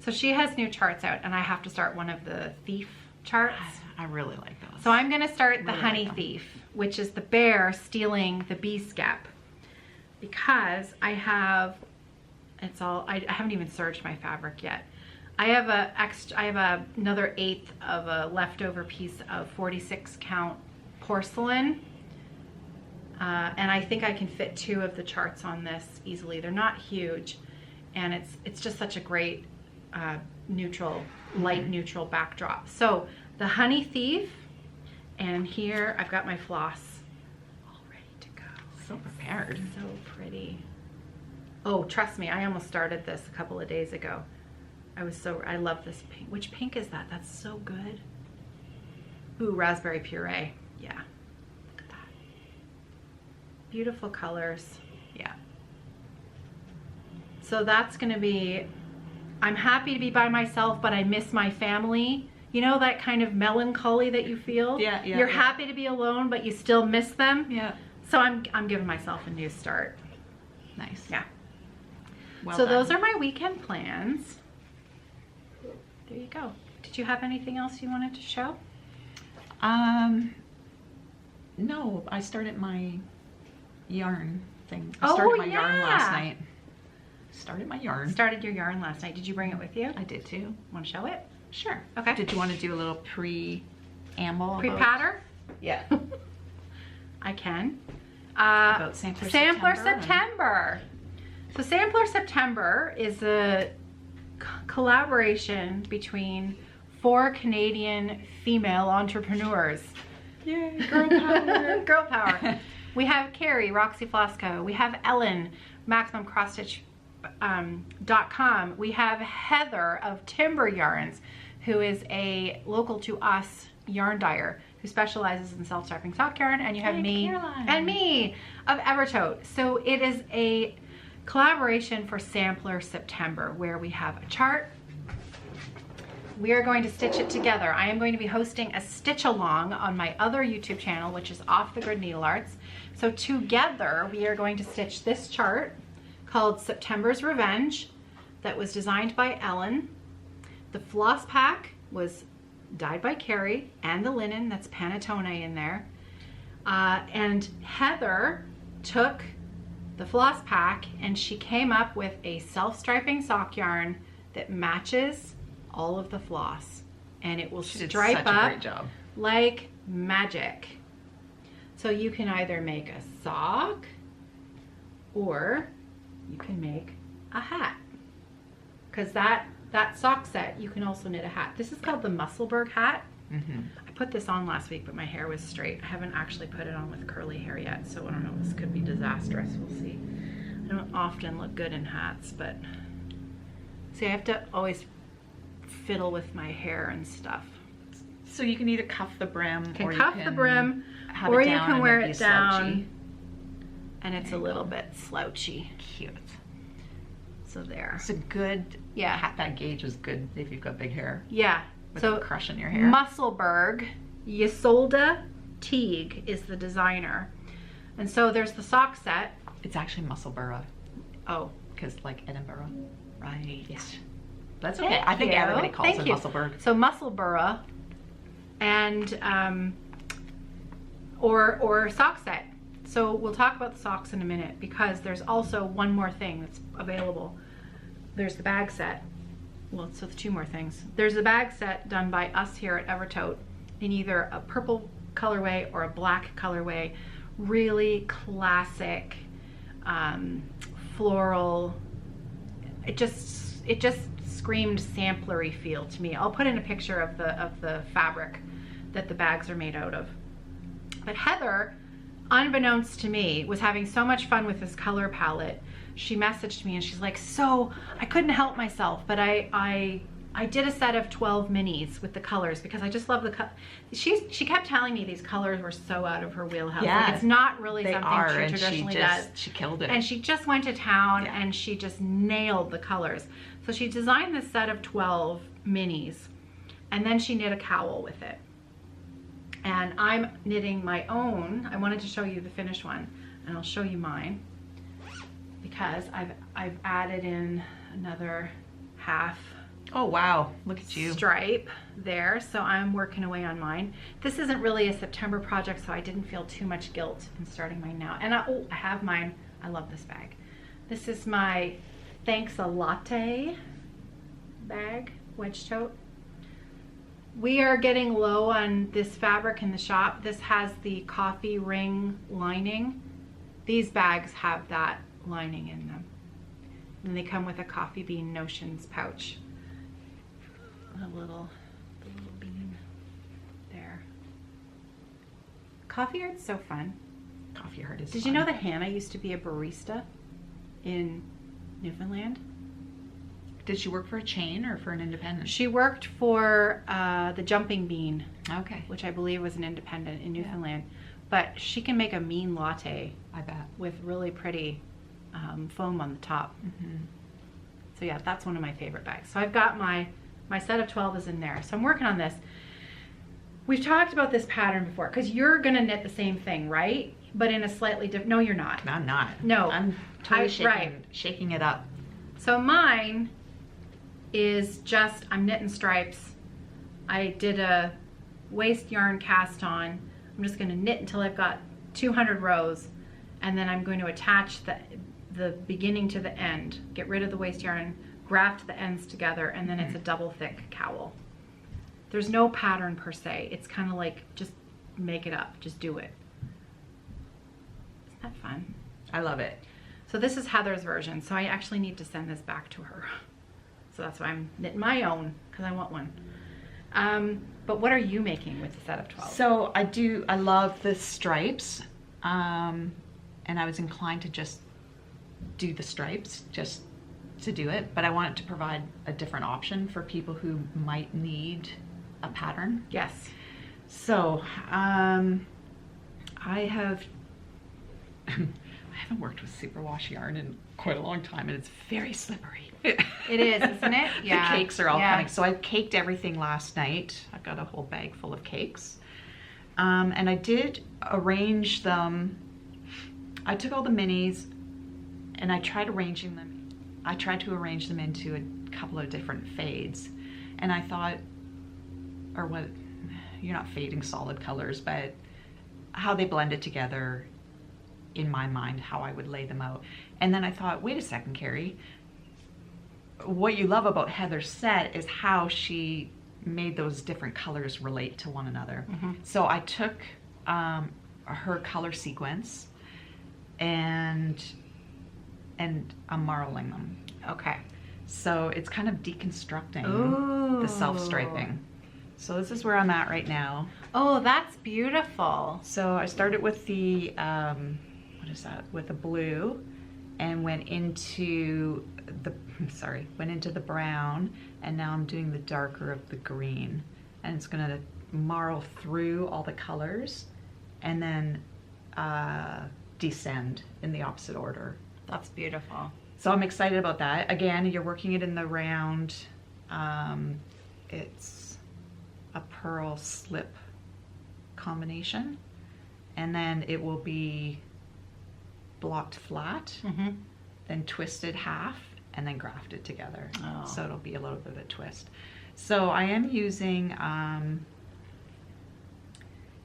B: So she has new charts out, and I have to start one of the thief charts.
A: I really like those.
B: So I'm gonna start the honey thief, which is the bear stealing the bee scap, because I have, it's all, I haven't even serged my fabric yet. I have another 1/8 of a leftover piece of 46 count porcelain And I think I can fit 2 of the charts on this easily. They're not huge, and it's just such a great neutral, light neutral backdrop. So the Honey Thief, and here I've got my floss all ready to go.
A: So prepared.
B: So pretty. Oh, trust me, I almost started this a couple of days ago. I love this pink. Which pink is that? That's so good. Ooh, raspberry puree. Yeah. Look at that. Beautiful colors.
A: Yeah.
B: So that's gonna be, I'm happy to be by myself, but I miss my family. You know that kind of melancholy that you feel?
A: Yeah, yeah.
B: You're happy to be alone, but you still miss them.
A: Yeah.
B: So I'm giving myself a new start.
A: Nice.
B: Yeah.
A: Well
B: So
A: done.
B: those are my weekend plans. There you go. Did you have anything else you wanted to show?
A: No, I started my yarn thing.
B: Oh,
A: I started my yarn
B: yeah.
A: last night. Started my yarn.
B: Started your yarn last night. Did you bring it with you?
A: I did too.
B: Want to show it?
A: Sure.
B: Okay.
A: Did you want to do a little preamble?
B: Pre-patter?
A: Yeah.
B: I can.
A: About Sampler
B: September. So Sampler September is a collaboration between 4 Canadian female entrepreneurs.
A: Yay, girl power.
B: Girl power. We have Kerri, Roxy Floss Co. We have Ellen, MaximumCrossStitch.com. We have Heather of Timber Yarns, who is a local to us yarn dyer who specializes in self-striping sock yarn. And you have me
A: Caroline.
B: and me of Evertote. So it is a collaboration for Sampler September, where we have a chart. We are going to stitch it together. I am going to be hosting a stitch along on my other YouTube channel, which is Off the Grid Needle Arts. So together we are going to stitch this chart called September's Revenge that was designed by Ellen. The floss pack was dyed by Kerri, and the linen, that's Panettone in there. And Heather took the floss pack and she came up with a self-striping sock yarn that matches all of the floss, and it will stripe
A: such a
B: up
A: great job.
B: like magic. So you can either make a sock or you can make a hat, because that sock set you can also knit a hat. This is called the Musselburgh hat. I put this on last week, but my hair was straight. I haven't actually put it on with curly hair yet, so I don't know, this could be disastrous. We'll see. I don't often look good in hats, but see, I have to always fiddle with my hair and stuff.
A: So you can either cuff the brim,
B: Can
A: or
B: cuff
A: you
B: the
A: can
B: brim,
A: have
B: or
A: it
B: you
A: down
B: can
A: and
B: wear
A: be
B: it down,
A: slouchy.
B: and it's a
A: There you
B: little
A: go.
B: bit slouchy.
A: Cute.
B: So there.
A: It's a good
B: Yeah.
A: hat. That gauge is good if you've got big hair.
B: Yeah.
A: With
B: So
A: a crush in your hair.
B: Musselburgh Ysolda Teague is the designer, and so there's the sock set.
A: It's actually Musselburgh,
B: Oh,
A: because like Edinburgh.
B: right.
A: Yeah. That's okay.
B: Thank
A: I think
B: you.
A: everybody calls
B: Thank
A: it
B: you.
A: Musselburgh.
B: So Musselburgh, and or sock set. So we'll talk about the socks in a minute, because there's also one more thing that's available. There's the bag set. Well, so it's 2 more things. There's a bag set done by us here at Evertote in either a purple colorway or a black colorway. Really classic, floral. It just screamed samplery feel to me. I'll put in a picture of the fabric that the bags are made out of. But Heather, unbeknownst to me, was having so much fun with this color palette. She messaged me and she's like, so I couldn't help myself, but I did a set of 12 minis with the colors, because I just love the color. She kept telling me these colors were so out of her wheelhouse.
A: Yeah,
B: like, it's not really
A: They
B: something
A: are,
B: she
A: and
B: traditionally does.
A: she killed it.
B: And she just went to town,
A: Yeah.
B: and she just nailed the colors. So she designed this set of 12 minis, and then she knit a cowl with it. And I'm knitting my own. I wanted to show you the finished one, and I'll show you mine, because I've added in another half
A: Oh wow, look at you.
B: stripe there. So I'm working away on mine. This isn't really a September project, so I didn't feel too much guilt in starting mine now. And I have mine. I love this bag. This is my Thanks a Latte bag, wedge tote. We are getting low on this fabric in the shop. This has the coffee ring lining These bags have that lining in them. And they come with a coffee bean notions pouch. The little bean there. Coffee art's so fun.
A: Coffee art is
B: Did
A: fun.
B: you know that Hannah used to be a barista in Newfoundland?
A: Did she work for a chain or for an independent?
B: She worked for the Jumping Bean,
A: Okay.
B: which I believe was an independent in Newfoundland. But she can make a mean latte
A: I bet.
B: with really pretty foam on the top.
A: Mm-hmm.
B: So yeah, that's one of my favorite bags. So I've got my set of 12 is in there. So I'm working on this. We've talked about this pattern before because you're gonna knit the same thing, right? But in a slightly different, no, you're not.
A: I'm not.
B: No.
A: I'm totally
B: right.
A: shaking it up.
B: So mine is just, I'm knitting stripes. I did a waste yarn cast on. I'm just gonna knit until I've got 200 rows, and then I'm going to attach the beginning to the end, get rid of the waste yarn, graft the ends together, and then it's a double thick cowl. There's no pattern per se. It's kind of like, just make it up, just do it. Isn't that fun?
A: I love it.
B: So this is Heather's version, so I actually need to send this back to her. So that's why I'm knitting my own, because I want one. But what are you making with the set of 12?
A: So I love the stripes, and I was inclined to just do the stripes, just to do it, but I wanted to provide a different option for people who might need a pattern.
B: Yes.
A: So, I haven't worked with superwash yarn in quite a long time, and it's very slippery.
B: It is, isn't it? Yeah.
A: The cakes are all coming. So I caked everything last night. I've got a whole bag full of cakes. And I did arrange them. I took all the minis and I tried arranging them. I tried to arrange them into a couple of different fades. And I thought, or what, you're not fading solid colors, but how they blended together in my mind, how I would lay them out. And then I thought, wait a second, Kerri, what you love about Heather's set is how she made those different colors relate to one another.
B: Mm-hmm.
A: So I took her color sequence and I'm marling them.
B: Okay.
A: So it's kind of deconstructing
B: Ooh.
A: the self-striping. So this is where I'm at right now.
B: Oh, that's beautiful.
A: So I started with the, with the blue, and went into the brown, and now I'm doing the darker of the green. And it's gonna marl through all the colors and then descend in the opposite order.
B: That's beautiful.
A: So I'm excited about that. Again, you're working it in the round. It's a pearl slip combination, and then it will be blocked flat,
B: Mm-hmm.
A: then twisted half, and then grafted together.
B: Oh.
A: So it'll be a little bit of a twist. So I am using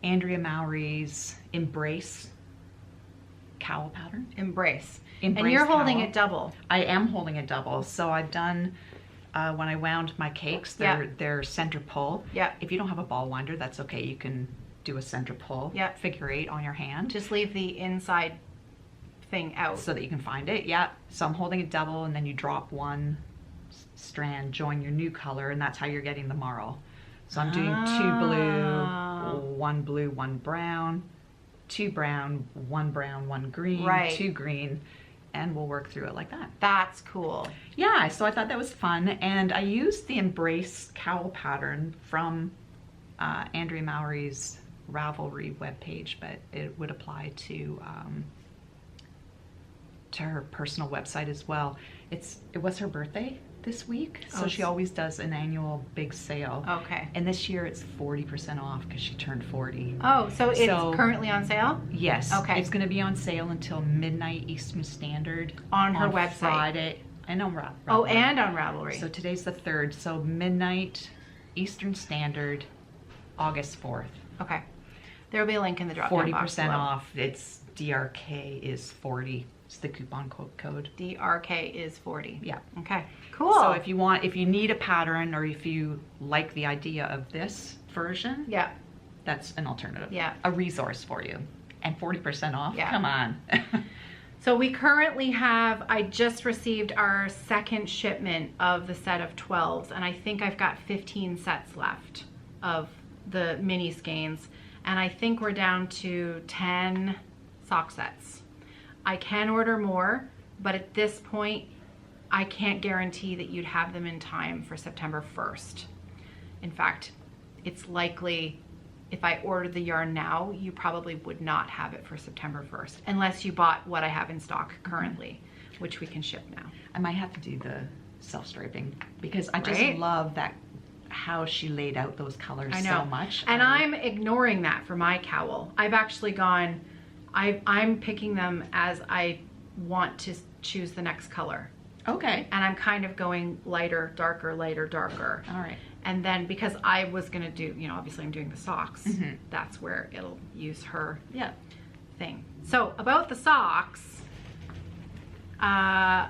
A: Andrea Mowry's Embrace cowl pattern.
B: Embrace.
A: Embrace
B: And you're holding
A: cowl.
B: it double.
A: I am holding it double. So I've done, when I wound my cakes, they're center pull.
B: Yeah.
A: If you don't have a ball winder, that's okay. You can do a center pull, figure 8 on your hand.
B: Just leave the inside thing out.
A: So that you can find it, yeah. So I'm holding it double, and then you drop one strand, join your new color, and that's how you're getting the marl. So I'm doing 2 blue, 1 brown, 2 brown, 1 brown, 1 green,
B: Right.
A: 2 green, and we'll work through it like that.
B: That's cool.
A: Yeah, so I thought that was fun, and I used the Embrace cowl pattern from Andrea Mowry's Ravelry webpage, but it would apply to her personal website as well. It was her birthday this week, so she always does an annual big sale.
B: Okay.
A: And this year it's 40% off because she turned 40.
B: Oh, so it's currently on sale?
A: Yes.
B: Okay.
A: It's going to be on sale until midnight Eastern Standard
B: On her website.
A: Friday, and on Ravelry.
B: Oh, and on Ravelry.
A: So today's the 3rd, so midnight Eastern Standard, August 4th.
B: Okay. There will be a link in the drop-down box
A: 40%
B: below.
A: off. It's DRK is 40. It's the coupon code.
B: DRK is 40.
A: Yeah.
B: Okay. Cool.
A: So if you need a pattern, or if you like the idea of this version,
B: yeah,
A: that's an alternative.
B: Yeah.
A: A resource for you. And 40% off.
B: Yeah.
A: Come on.
B: So we currently have, I just received our second shipment of the set of 12s, and I think I've got 15 sets left of the mini skeins, and I think we're down to 10 sock sets. I can order more, but at this point, I can't guarantee that you'd have them in time for September 1st. In fact, it's likely if I ordered the yarn now, you probably would not have it for September 1st, unless you bought what I have in stock currently, which we can ship now.
A: I might have to do the self-striping because I just love that, how she laid out those colors so much.
B: And I'm ignoring that for my cowl. I've actually gone, I'm picking them as I want to choose the next color.
A: Okay.
B: And I'm kind of going lighter, darker, lighter, darker.
A: All right.
B: And then because I was gonna do, you know, obviously I'm doing the socks, that's where it'll use her thing. So about the socks, I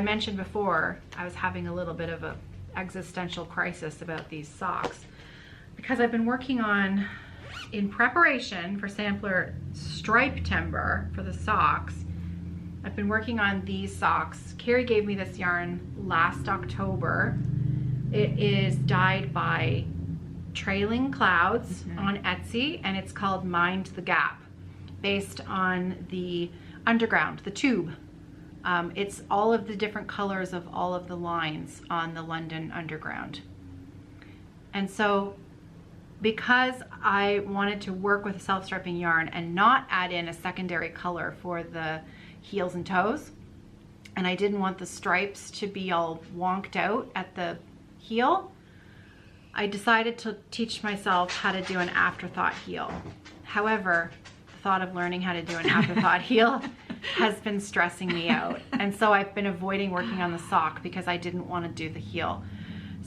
B: mentioned before, I was having a little bit of a existential crisis about these socks because I've been working on, in preparation for Sampler Stripe-Tember for the socks, I've been working on these socks. Kerri gave me this yarn last October. It is dyed by Trailing Clouds on Etsy, and it's called Mind the Gap, based on the Underground, the tube. It's all of the different colors of all of the lines on the London Underground. And so because I wanted to work with self-striping yarn and not add in a secondary color for the heels and toes, and I didn't want the stripes to be all wonked out at the heel, I decided to teach myself how to do an afterthought heel. However, the thought of learning how to do an afterthought heel has been stressing me out, and so I've been avoiding working on the sock because I didn't want to do the heel.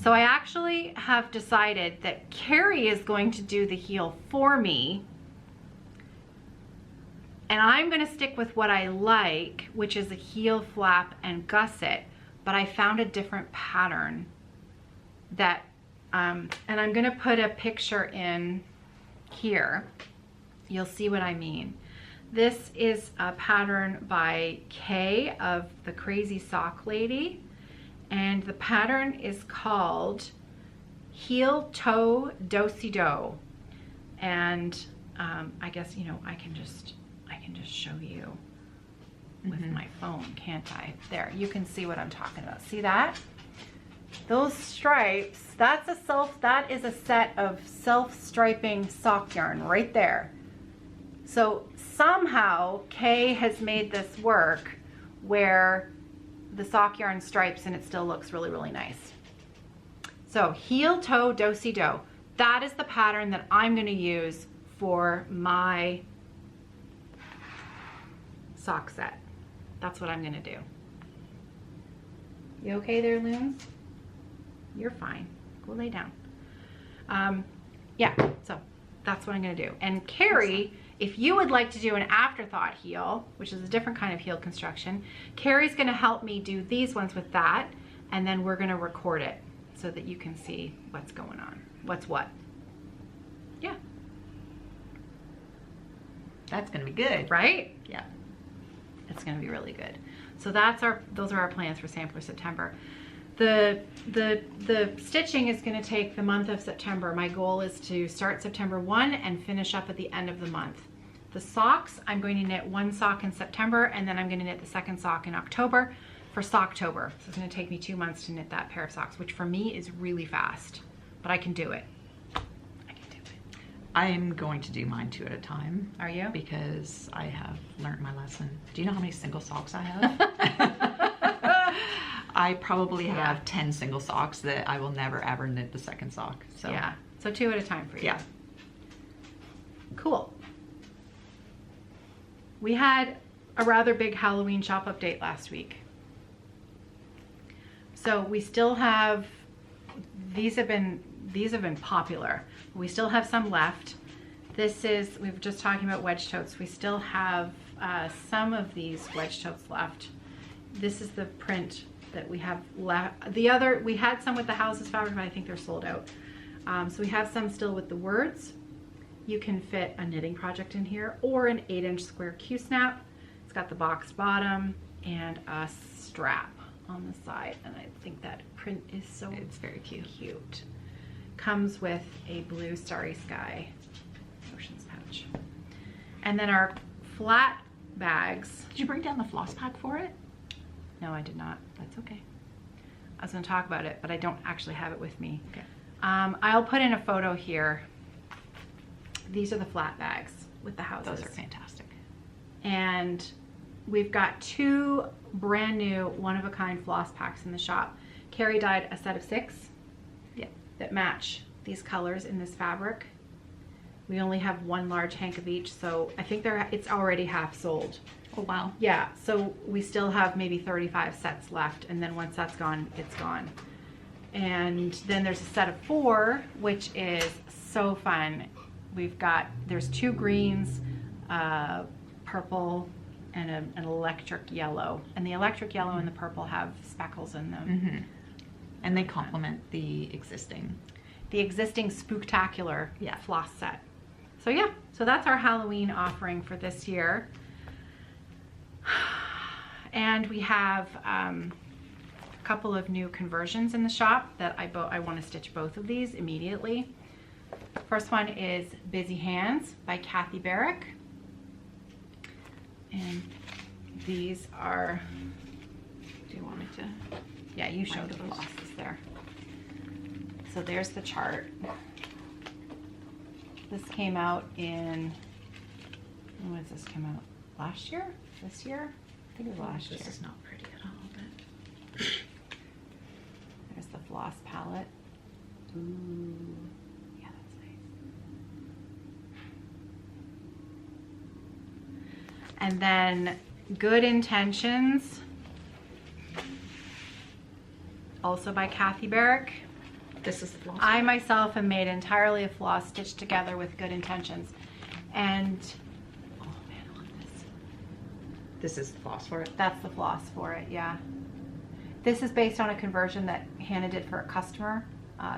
B: So I actually have decided that Kerri is going to do the heel for me, and I'm going to stick with what I like, which is a heel flap and gusset, but I found a different pattern that, and I'm going to put a picture in here. You'll see what I mean. This is a pattern by Kay of the Crazy Sock Lady, and the pattern is called Heel Toe Do-Si-Do. And I guess, you know, I can just show you with my phone, can't I? There, you can see what I'm talking about. See that? Those stripes, that is a set of self-striping sock yarn right there. So somehow Kay has made this work where the sock yarn stripes and it still looks really, really nice. So heel toe do-si-do, that is the pattern that I'm going to use for my sock set. That's what I'm going to do. You okay there, Loons? You're fine. Go lay down. Yeah, so that's what I'm going to do. And Kerri, if you would like to do an afterthought heel, which is a different kind of heel construction, Kerri's going to help me do these ones with that, and then we're going to record it so that you can see what's going on. What's what. Yeah.
A: That's going to be good.
B: Right?
A: Yeah.
B: It's going to be really good. So those are our plans for Sampler September. The stitching is going to take the month of September. My goal is to start September 1 and finish up at the end of the month. The socks, I'm going to knit one sock in September, and then I'm going to knit the second sock in October for Socktober. So it's going to take me 2 months to knit that pair of socks, which for me is really fast, but I can do it. I can do it.
A: I'm going to do mine 2 at a time.
B: Are you?
A: Because I have learned my lesson. Do you know how many single socks I have? I probably have 10 single socks that I will never ever knit the second sock. So
B: yeah, so 2 at a time for you.
A: Yeah.
B: Cool. We had a rather big Halloween shop update last week. So we still have, these have been popular. We still have some left. This is, we were just talking about wedge totes. We still have some of these wedge totes left. This is the print that we have left. The other, we had some with the houses fabric, but I think they're sold out. So we have some still with the words. You can fit a knitting project in here or an 8-inch square Q-snap. It's got the boxed bottom and a strap on the side, and I think that print is so
A: It's very cute.
B: Comes with a blue Starry Sky Oceans pouch. And then our flat bags.
A: Did you bring down the floss pack for it?
B: No, I did not.
A: That's okay.
B: I was going to talk about it, but I don't actually have it with me.
A: Okay.
B: I'll put in a photo here. These are the flat bags with the houses.
A: Those are fantastic.
B: And we've got 2 brand new one-of-a-kind floss packs in the shop. Kerri dyed a set of 6 that match these colors in this fabric. We only have 1 large hank of each, so I think it's already half sold.
A: Oh wow.
B: Yeah, so we still have maybe 35 sets left, and then once that's gone, it's gone. And then there's a set of 4, which is so fun. There's 2 greens, purple, and an electric yellow. And the electric yellow and the purple have speckles in them.
A: Mm-hmm. And they complement the existing.
B: The existing Spooktacular floss set. So yeah, so that's our Halloween offering for this year. And we have a couple of new conversions in the shop that I want to stitch both of these immediately. First one is Busy Hands by Kathy Barrick. And these are,
A: Do you want me to?
B: yeah, you show the flosses there. So there's the chart. This came out in, when did this come out? Last year? This year? I think it was last year.
A: This is not pretty at all, but
B: There's the floss palette. Ooh, yeah, that's nice. And then Good Intentions, also by Kathy Barrick.
A: this is the floss.
B: I myself am made entirely of floss stitched together with Good Intentions. And, oh man, look at this.
A: This is the floss for it.
B: That's the floss for it, yeah. This is based on a conversion that Hannah did for a customer,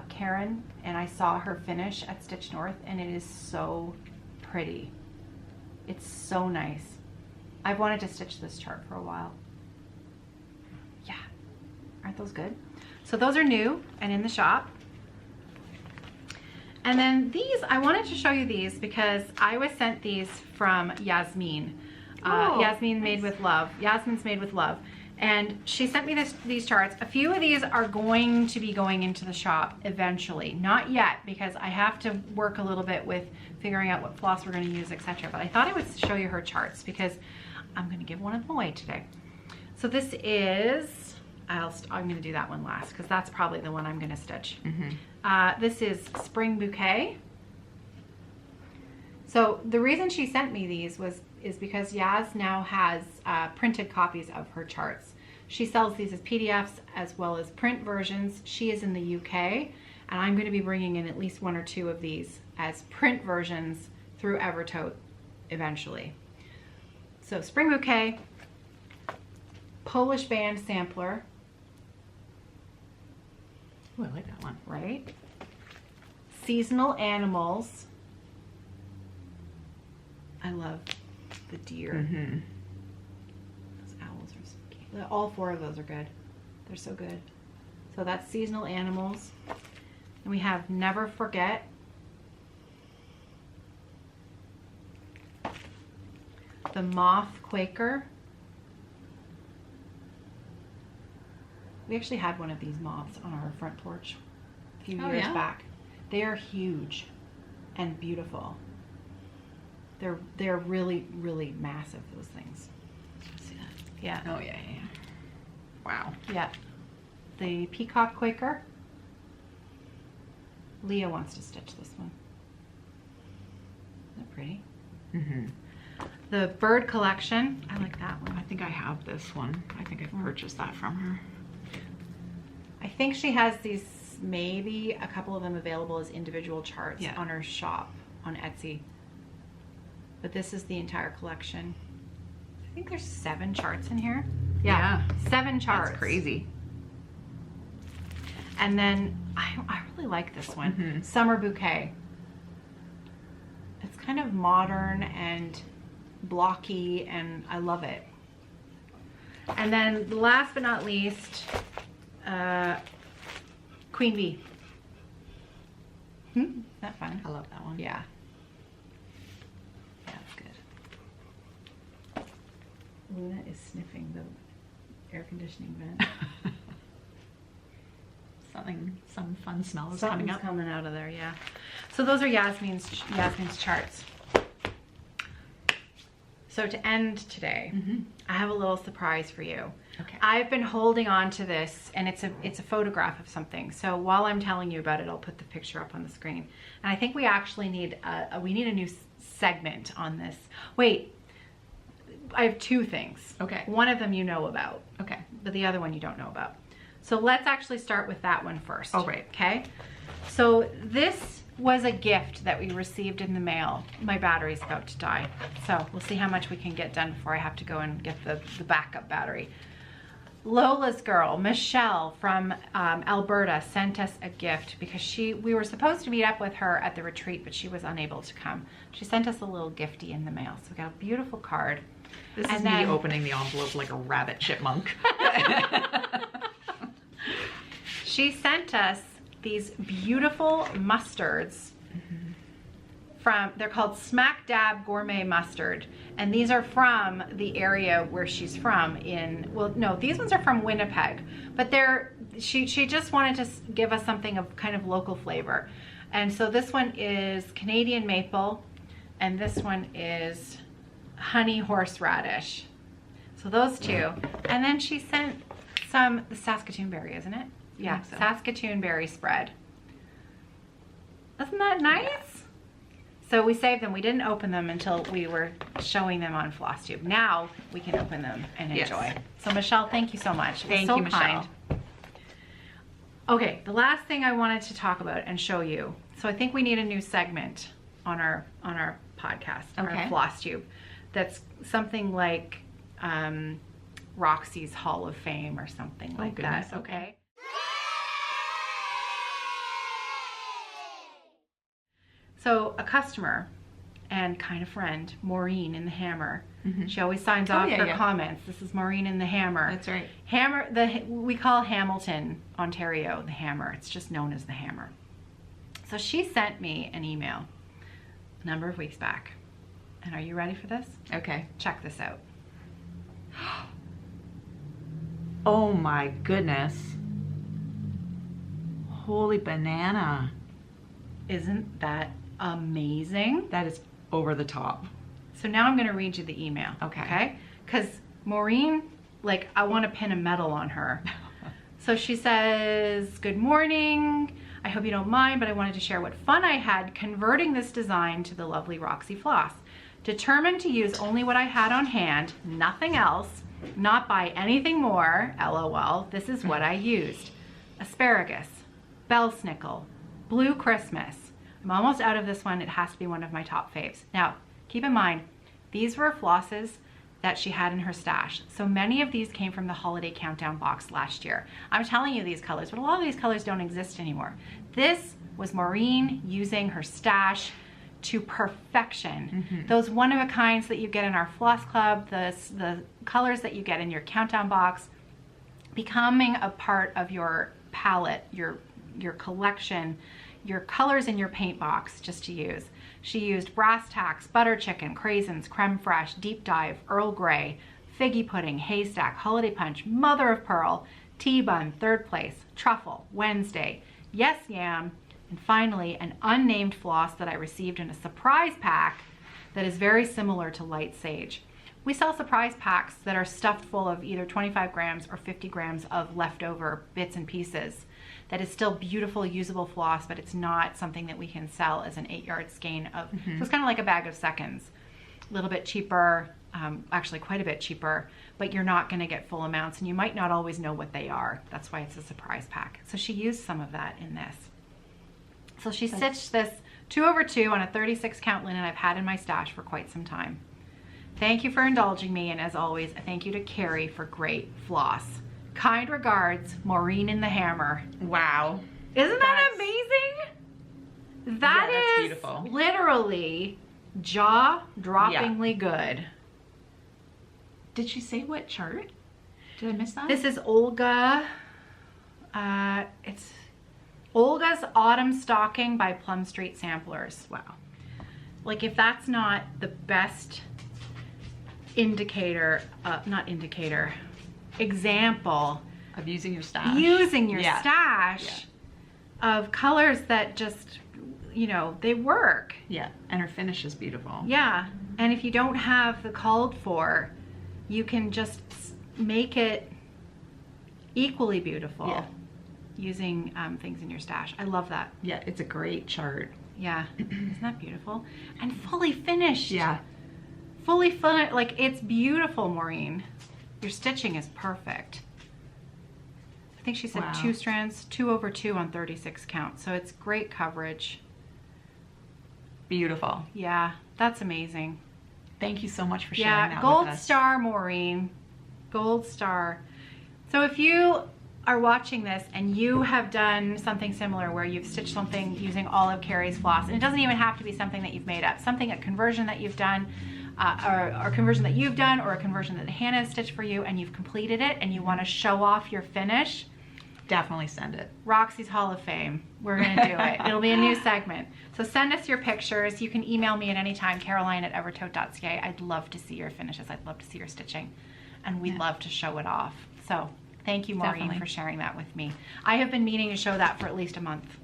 B: Karen, and I saw her finish at StitchNorth, and it is so pretty. It's so nice. I've wanted to stitch this chart for a while. Yeah, aren't those good? So those are new and in the shop. And then these, I wanted to show you these because I was sent these from Yasmin. Yasmin Made with Love. Yasmin's Made with Love. And she sent me these charts. A few of these are going to be going into the shop eventually. Not yet, because I have to work a little bit with figuring out what floss we're going to use, etc. But I thought I would show you her charts because I'm going to give one of them away today. So this is, I'm going to do that one last because that's probably the one I'm going to stitch.
A: Mm-hmm.
B: This is Spring Bouquet. So the reason she sent me these is because Yaz now has printed copies of her charts. She sells these as PDFs as well as print versions. She is in the UK, and I'm going to be bringing in at least 1 or 2 of these as print versions through Evertote eventually. So Spring Bouquet, Polish Band Sampler.
A: Oh, I like that one.
B: Right? Seasonal Animals. I love the deer.
A: Mm-hmm.
B: Those owls are so cute. All 4 of those are good. They're so good. So that's Seasonal Animals. And we have Never Forget. The Moth Quaker. We actually had one of these moths on our front porch a few years back. They are huge and beautiful. They're really, really massive, those things.
A: See that?
B: Yeah.
A: Oh yeah. Wow.
B: Yeah. The Peacock Quaker. Leah wants to stitch this one. Isn't that pretty?
A: Mm-hmm.
B: The Bird Collection. I like that one.
A: I think I have this one. I think I've purchased that from her.
B: I think she has these, maybe a couple of them available as individual charts on her shop on Etsy. But this is the entire collection. I think there's 7 charts in here. Yeah. 7 charts.
A: That's crazy.
B: And then I really like this one.
A: Mm-hmm.
B: Summer Bouquet. It's kind of modern and blocky, and I love it. And then last but not least, Queen Bee. Isn't that fun?
A: I love that one.
B: Yeah.
A: That's good.
B: Luna is sniffing the air conditioning vent.
A: Some fun smell is coming up.
B: Coming out of there, yeah. So those are Yasmin's charts. So to end today, I have a little surprise for you.
A: Okay.
B: I've been holding on to this, and it's a photograph of something. So while I'm telling you about it, I'll put the picture up on the screen. And I think we actually need a new segment on this. Wait, I have two things.
A: Okay.
B: One of them you know about.
A: Okay.
B: But the other one you don't know about. So let's actually start with that one first.
A: Oh, right.
B: Okay. So this was a gift that we received in the mail. My battery's about to die. So we'll see how much we can get done before I have to go and get the backup battery. Lola's girl, Michelle from Alberta, sent us a gift because we were supposed to meet up with her at the retreat, but she was unable to come. She sent us a little gifty in the mail. So we got a beautiful card.
A: This is me opening the envelope like a rabbit chipmunk.
B: She sent us these beautiful mustards they're called Smack Dab Gourmet Mustard, and these are from the area where she's from these ones are from Winnipeg, but she just wanted to give us something of kind of local flavor. And so this one is Canadian maple, and this one is honey horseradish. So those two. And then she sent the Saskatoon berry, isn't it? Yeah, so. Saskatoon berry spread. Isn't that nice? Yes. So we saved them. We didn't open them until we were showing them on Flosstube. Now we can open them and enjoy.
A: Yes.
B: So Michelle, thank you so much.
A: Thank you, Michelle.
B: Okay, the last thing I wanted to talk about and show you. So I think we need a new segment on our podcast, our Flosstube. That's something like Roxy's Hall of Fame or something like that. Okay. So a customer and kind of friend, Maureen in the Hammer. She always signs off her comments. This is Maureen in the Hammer.
A: That's right.
B: Hammer. We call Hamilton, Ontario, the Hammer. It's just known as the Hammer. So she sent me an email a number of weeks back. And are you ready for this?
A: Okay.
B: Check this out.
A: Oh my goodness. Holy banana.
B: Isn't that amazing?
A: That is over the top.
B: So now I'm going to read you the email. Okay? Because Maureen, I want to pin a medal on her. So she says, "Good morning. I hope you don't mind, but I wanted to share what fun I had converting this design to the lovely Roxy Floss. Determined to use only what I had on hand, nothing else, not buy anything more, LOL. This is what I used. Asparagus, bellsnickel, blue Christmas. I'm almost out of this one. It has to be one of my top faves. Now, keep in mind, these were flosses that she had in her stash. So many of these came from the holiday countdown box last year. I'm telling you these colors, but a lot of these colors don't exist anymore. This was Maureen using her stash to perfection. Those one-of-a-kinds that you get in our Floss Club, the colors that you get in your countdown box, becoming a part of your palette, your collection, your colors in your paint box just to use. She used brass tacks, butter chicken, craisins, creme fraiche, deep dive, Earl Grey, figgy pudding, haystack, holiday punch, mother of pearl, tea bun, third place, truffle, Wednesday, yes yam, and finally an unnamed floss that I received in a surprise pack that is very similar to light sage. We sell surprise packs that are stuffed full of either 25 grams or 50 grams of leftover bits and pieces. That is still beautiful, usable floss, but it's not something that we can sell as an 8-yard skein of. So it's kind of like a bag of seconds. A little bit cheaper, actually quite a bit cheaper, but you're not going to get full amounts, and you might not always know what they are. That's why it's a surprise pack. So she used some of that in this. So she stitched this 2/2 on a 36 count linen I've had in my stash for quite some time. Thank you for indulging me, and as always, thank you to Kerri for great floss. Kind regards, Maureen in the Hammer.
A: Wow.
B: Isn't that amazing? That is
A: beautiful.
B: Literally jaw-droppingly good.
A: Did she say what chart? Did I miss that?
B: This is Olga. It's Olga's Autumn Stocking by Plum Street Samplers.
A: Wow.
B: Like, if that's not the best indicator, example
A: Of using your stash.
B: using your
A: Yeah.
B: stash of colors that just, you know, they work.
A: Yeah, and her finish is beautiful.
B: Yeah, and if you don't have the called for, you can just make it equally beautiful.
A: Yeah.
B: Using things in your stash. I love that.
A: Yeah, it's a great chart.
B: Yeah, isn't that beautiful? And fully finished.
A: Yeah.
B: Fully finished. Like, it's beautiful, Maureen. Your stitching is perfect. I think she said
A: Wow.
B: 2 strands, 2 over 2 on 36 count. So it's great coverage.
A: Beautiful.
B: Yeah, that's amazing.
A: Thank you so much for sharing
B: Yeah,
A: that
B: gold
A: with us.
B: star, Maureen. Gold star. So if you are watching this and you have done something similar where you've stitched something using all of Kerri's floss, and it doesn't even have to be something that you've made up, a conversion that you've done, or a conversion that you've done, or a conversion that Hannah has stitched for you, and you've completed it and you want to show off your finish,
A: Definitely send it.
B: Roxy's Hall of Fame. We're going to do it. It'll be a new segment. So send us your pictures. You can email me at any time, caroline@evertote.ca. I'd love to see your finishes. I'd love to see your stitching. And we'd love to show it off. So thank you, Maureen,
A: Definitely.
B: for sharing that with me. I have been meaning to show that for at least a month.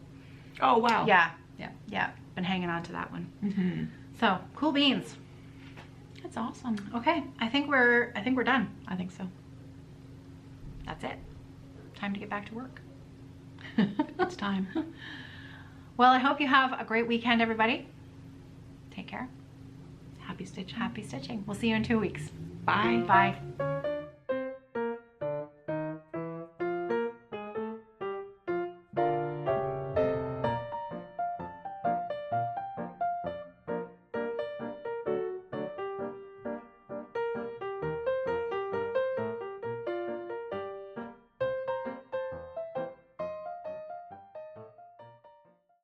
A: Oh, wow.
B: Yeah.
A: Yeah.
B: Yeah. Been hanging on to that one.
A: Mm-hmm.
B: So cool beans.
A: That's awesome.
B: Okay. I think we're done.
A: I think so.
B: That's it. Time to get back to work.
A: It's time.
B: Well, I hope you have a great weekend, everybody. Take care.
A: Happy stitching.
B: Happy stitching. We'll see you in 2 weeks.
A: Bye.
B: Bye.